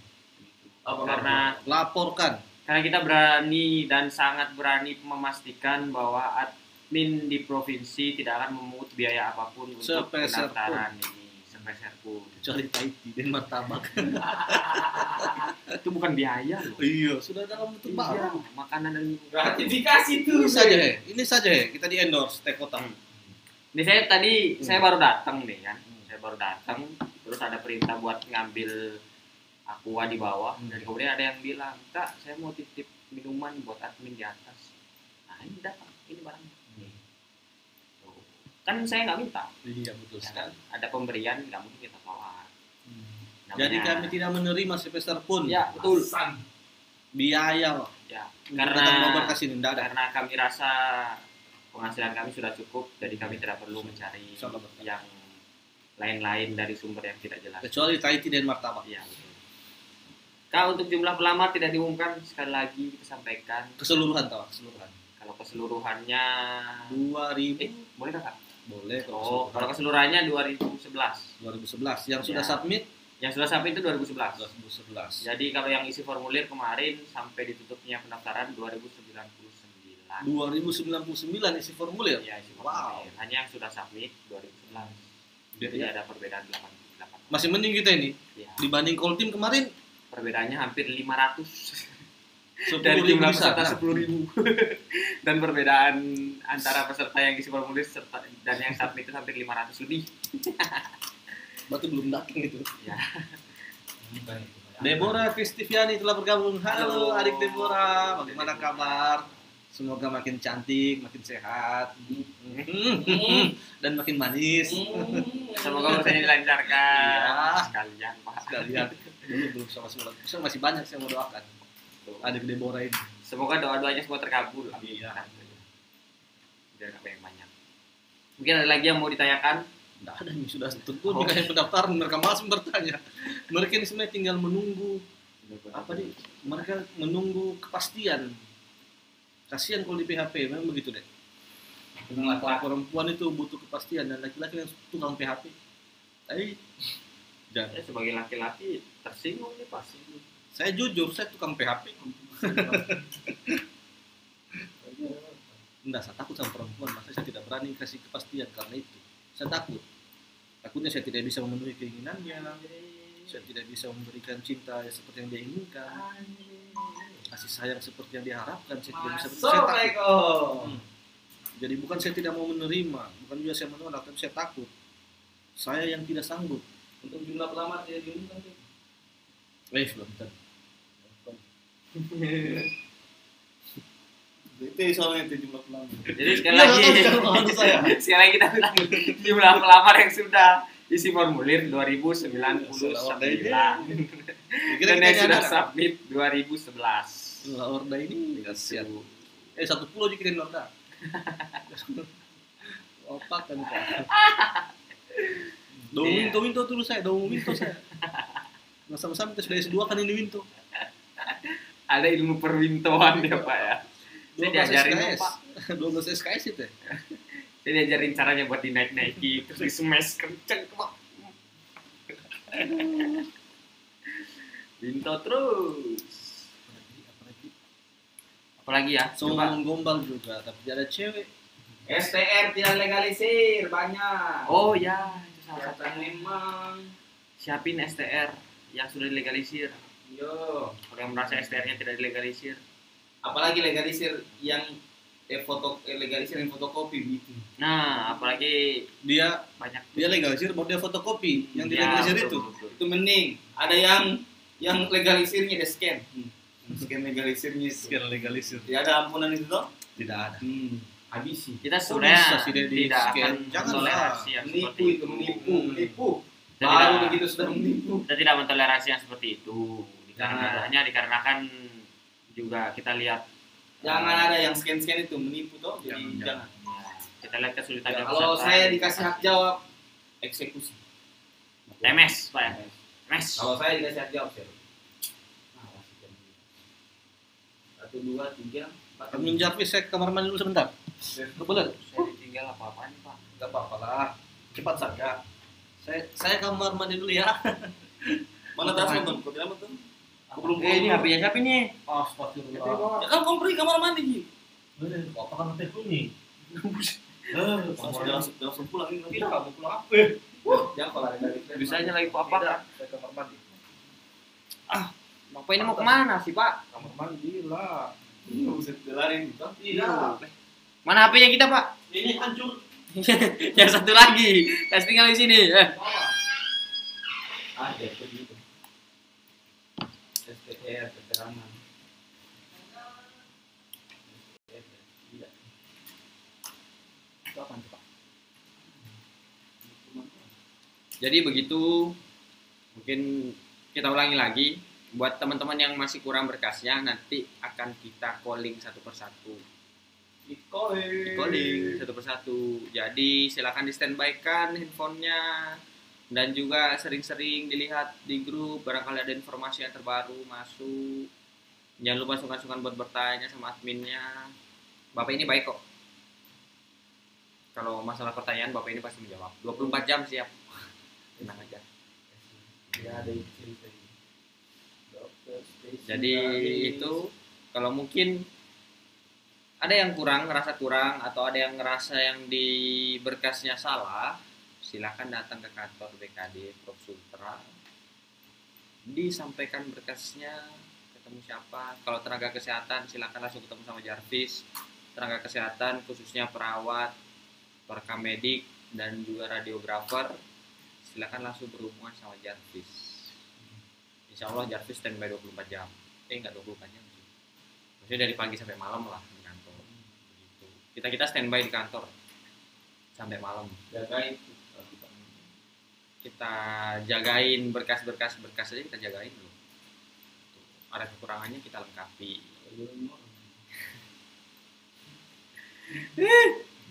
Karena Laporkan. kita berani dan sangat berani memastikan bahwa admin di provinsi tidak akan memungut biaya apapun untuk Sepeser pendaftaran ini, sepeser pun. Kecuali Tahiti dan martabak. Itu bukan biaya loh. Iya, sudah dalam bentuk Iya, barang. makanan dan minuman. Gratifikasi tuh. Ini saja kita di endorse teh kota. Ini saya baru datang nih kan. Saya baru datang, terus ada perintah buat ngambil aqua di bawah. Dan kemudian ada yang bilang, Kak, saya mau titip minuman buat admin di atas. Nah ini datang, ini barangnya. Tuh. Kan saya nggak minta. Iya, betul Ya sekali. kan? Ada pemberian, nggak mungkin kita tolak. Jadi Namanya- kami tidak menerima sepeser pun. Ya betul. San. Biaya loh. Ya, Karena nomor kasih tidak ada. karena kami rasa penghasilan kami sudah cukup, jadi kami tidak perlu mencari Salah betul. yang lain-lain dari sumber yang tidak jelas. Kecuali Tahiti dan martabak. Iya, betul. Kak, untuk jumlah pelamar tidak diumumkan, sekali lagi kita sampaikan. Keseluruhan tahu, keseluruhan. Kalau keseluruhannya 2000 boleh nggak, Kak? boleh Oh, kalau keseluruhannya 2011. 2011 yang sudah Ya. submit Yang sudah sampai itu 2011. 2011. Jadi kalau yang isi formulir kemarin sampai ditutupnya pendaftaran 2099. 2099 isi formulir. Ya, isi Wow. formulir. Hanya yang sudah submit 2011. Jadi Ya. ada perbedaan 88. Masih mending kita ini Ya. dibanding Koltim kemarin Perbedaannya hampir 500 10.000 dari jumlah bisa. peserta 10.000. Dan perbedaan antara peserta yang isi formulir dan yang submit itu hampir 500 lebih. Berarti belum datang itu. Ya. Deborah Kristiviani telah bergabung. Halo, Halo. adik Deborah, bagaimana kabar? Semoga makin cantik, makin sehat, dan makin manis. Semoga urusannya dilancarkan. Iya. Sekalian, Pak. Sekalian. Dulu belum sama semua. Masih banyak yang mau doakan. Tuh. Adik Deborah ini. Semoga doa-doanya semua terkabul. Iya. Biar apa yang banyak. Mungkin ada lagi yang mau ditanyakan? Tidak ada nih, sudah tentu mereka yang pendaftaran, mereka malas bertanya. Mereka ini sebenarnya tinggal menunggu apa nih? Mereka menunggu kepastian. Kasihan kalau di PHP, memang begitu deh. Perempuan itu butuh kepastian dan laki-laki yang tukang PHP. Dan Ya, sebagai laki-laki tersinggung nih pasti. saya jujur, saya tukang PHP. Enggak, saya takut sama perempuan, masa saya tidak berani kasih kepastian karena itu. Saya takut. Takutnya saya tidak bisa memenuhi keinginannya. Saya tidak bisa memberikan cinta seperti yang dia inginkan. Kasih sayang seperti yang dia harapkan. Saya tidak bisa. Saya takut. Jadi bukan saya tidak mau menerima, bukan juga saya menolak, tapi saya takut. Saya yang tidak sanggup. Untuk jumlah pelamar tidak diumumkan. Belum. Itu soalnya itu jumlah pelamar. Jadi sekali lagi, saya. sekali lagi kita bilang jumlah pelamar yang sudah isi formulir 2099 dan yang sudah submit 2011. Orda ini kasihan. 1 pulau aja kirim Orda. Opak kan Pak. Winto terus saya, Winto saya. Nggak sama-sama kita sudah S2 kan ini Winto. Ada ilmu perwintoan ya Pak ya. Saya 12 diajarin SKS. Pak. 12 SKS itu ya. Saya diajarin caranya buat dinaik-naiki terus di smash kenceng Pak. Winto terus. Apalagi ya? Semua Coba. menggombal juga, tapi ada cewek. STR tidak legalisir banyak. Oh ya, itu salah Kelihatan satu. memang. Siapin STR yang sudah dilegalisir. Yo. Kalau yang merasa STR-nya tidak dilegalisir. Apalagi legalisir yang legalisir yang fotokopi gitu. Nah, apalagi Dia banyak. legalisir baru dia fotokopi yang Ya, dilegalisir betul, itu. betul. Itu mending. Ada yang legalisirnya dia scan. Scan legalisirnya itu. Sekarang legalisir. Tidak ada ampunan itu toh? Tidak ada. Habisi. Kita bisa sebenarnya sih dia di tidak scan? akan Jangan mentoleransi yang Menipu seperti itu menipu. Kita Baru tidak- begitu sudah menipu. Kita tidak mentoleransi yang seperti itu. Nah. Hanya dikarenakan juga kita lihat Jangan ada yang scan-scan itu menipu toh. Jadi Jangan. jangan. ya, kita lihat kesulitan Ya, yang kalau peserta. saya dikasih hak jawab eksekusi. TMS, Pak ya. TMS. Kalau saya dikasih hak jawab saya. 1, 2, 3, 4. Admin Jarvis, saya ke kamar mandi dulu sebentar. Kebelet. Saya ditinggal apa-apaan nih, Pak. Gak apa-apa lah. Cepat saja. Saya kamar mandi dulu ya. Mana tas nonton? Kau tidak nonton? Aku belum Ini HP-nya siapa nih? Astagfirullah. Ya kan kau pergi kamar mandi Ji. Apa kan HP ini? Langsung pulang ini. Tidak, kamu pulang apa? Jangan kalau ada dari Bisanya lagi apa kan? Saya kamar mandi. Bapak ini mau kemana sih Pak? Kamar mandi lah. Bisa delarin gitu. Iya. Mana HP-nya kita Pak? Ini hancur. Yang satu lagi, kasih tinggal di sini. Ada begitu. SPR keterangan. Tidak. Itu apaan tuh, Pak? Jadi begitu, mungkin kita ulangi lagi. Buat teman-teman yang masih kurang berkasnya, nanti akan kita calling satu persatu. Calling satu persatu. Jadi silakan di standby kan handphonenya, dan juga sering-sering dilihat di grup. Barangkali ada informasi yang terbaru masuk. Jangan lupa sungkan-sungkan buat bertanya sama adminnya. Bapak ini baik kok. Kalau masalah pertanyaan Bapak ini pasti menjawab. 24 jam siap. Tenang aja. Ya ada cerita ini. Jadi itu kalau mungkin ada yang kurang, ngerasa kurang, atau ada yang ngerasa yang di berkasnya salah, silakan datang ke kantor BKD Prof Sultra, disampaikan berkasnya, ketemu siapa. Kalau tenaga kesehatan silakan langsung ketemu sama Jarvis. Tenaga kesehatan khususnya perawat, perekam medik, dan juga radiografer, silakan langsung berhubungan sama Jarvis. Insya Allah Jarvis standby 24 jam. Enggak 24 jam sih. Maksudnya dari pagi sampai malam lah di kantor. Begitu. Kita standby di kantor sampai malam. Jagain. Kita jagain berkas-berkas aja, kita jagain loh. Ada kekurangannya kita lengkapi.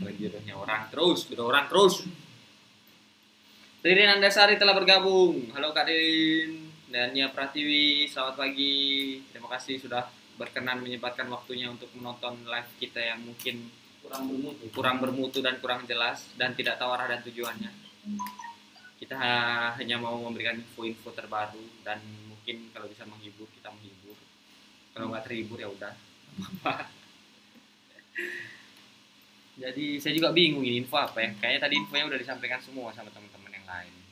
Jodohnya orang terus, jodoh orang terus. Ririn Andasari telah bergabung. Halo Kak Ririn. Dan Nia Pratiwi, selamat pagi. Terima kasih sudah berkenan menyempatkan waktunya untuk menonton live kita yang mungkin kurang bermutu dan kurang jelas dan tidak tahu arah dan tujuannya. Kita hanya mau memberikan info-info terbaru dan mungkin kalau bisa menghibur kita menghibur. Kalau nggak terhibur ya udah. Jadi saya juga bingung ini info apa ya. Kayaknya tadi infonya udah disampaikan semua sama teman-teman yang lain.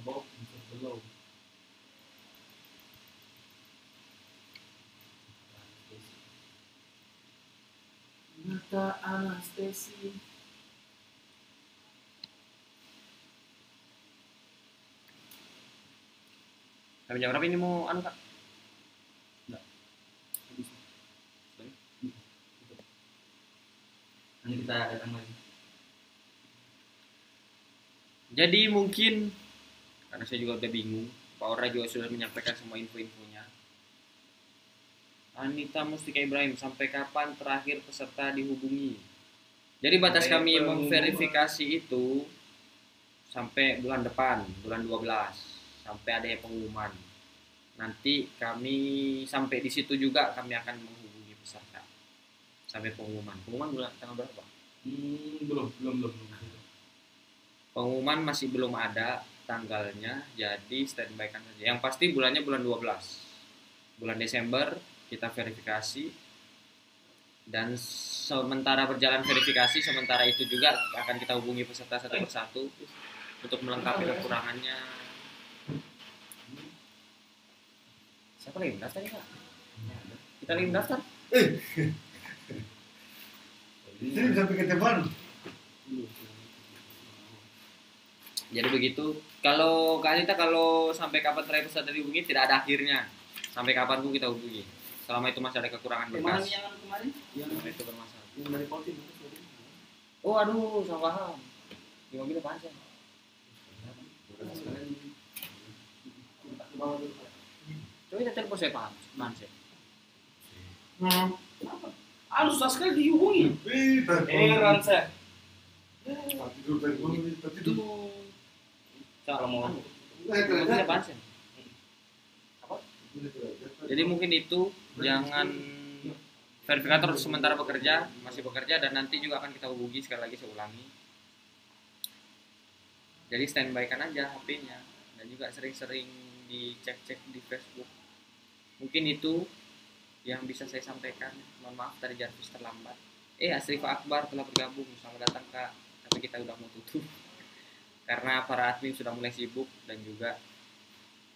Above, below. Mata anestesi. Sampai jam berapa ini mau anu Kak? Nanti kita datang lagi. Jadi mungkin karena saya juga udah bingung, Pak Ora juga sudah menyampaikan semua info-infonya. Anita Mustika Ibrahim, sampai kapan terakhir peserta dihubungi? Jadi batas kami memverifikasi itu sampai bulan depan, bulan 12, sampai ada pengumuman. Nanti kami sampai di situ juga kami akan menghubungi peserta sampai pengumuman. Pengumuman bulan tanggal berapa? Belum. Pengumuman masih belum ada tanggalnya, jadi standby kan saja. Yang pasti bulannya bulan 12. Bulan Desember kita verifikasi, dan sementara berjalan verifikasi, sementara itu juga akan kita hubungi peserta satu persatu untuk melengkapi kekurangannya. Siapa lagi mendaftar ya Kak? Kita lagi mendaftar? Ini sampai ke depan. Jadi begitu. Kalau Kak Anita, kalau sampai kapan terakhir peserta dihubungi, tidak ada akhirnya. Sampai kapan pun kita hubungi. Selama itu masih ada kekurangan berkas. Yang kemarin? Yang itu bermasalah. Yang dari Polri. Oh aduh, salah paham. Di mobil apaan sih? Coba kita telepon saya paham. Mana sih? Susah sekali dihubungi. Heran saya. Tidur. Kalau mau mobil apaan sih? Jadi mungkin itu, jangan, verifikator sementara masih bekerja, dan nanti juga akan kita hubungi. Sekali lagi saya ulangi, jadi standby kan aja HP-nya, dan juga sering-sering dicek-cek di Facebook. Mungkin itu yang bisa saya sampaikan. Mohon maaf tadi Jarvis terlambat. Asrifa Akbar telah bergabung. Selamat datang Kak. Tapi kita udah mau tutup karena para admin sudah mulai sibuk dan juga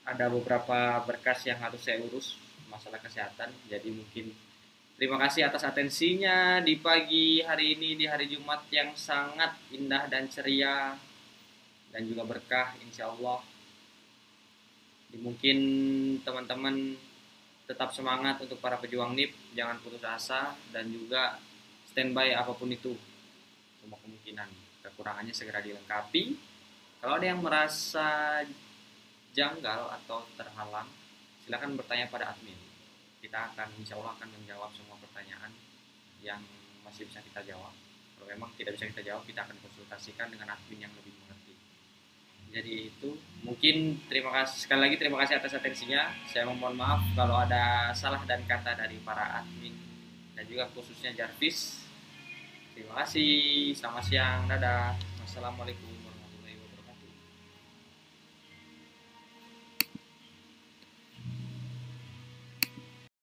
ada beberapa berkas yang harus saya urus masalah kesehatan. Jadi mungkin terima kasih atas atensinya di pagi hari ini, di hari Jumat yang sangat indah dan ceria dan juga berkah insya Allah. Mungkin teman-teman tetap semangat untuk para pejuang NIP, jangan putus asa dan juga standby apapun itu. Semua kemungkinan kekurangannya segera dilengkapi. Kalau ada yang merasa janggal atau terhalang, silakan bertanya pada admin. Kita akan insya Allah akan menjawab semua pertanyaan yang masih bisa kita jawab. Kalau memang tidak bisa kita jawab, kita akan konsultasikan dengan admin yang lebih mengerti. Jadi itu mungkin sekali lagi terima kasih atas atensinya. Saya mohon maaf kalau ada salah dan kata dari para admin dan juga khususnya Jarvis. Terima kasih. Selamat siang. Dadah. Wassalamualaikum warahmatullahi wabarakatuh.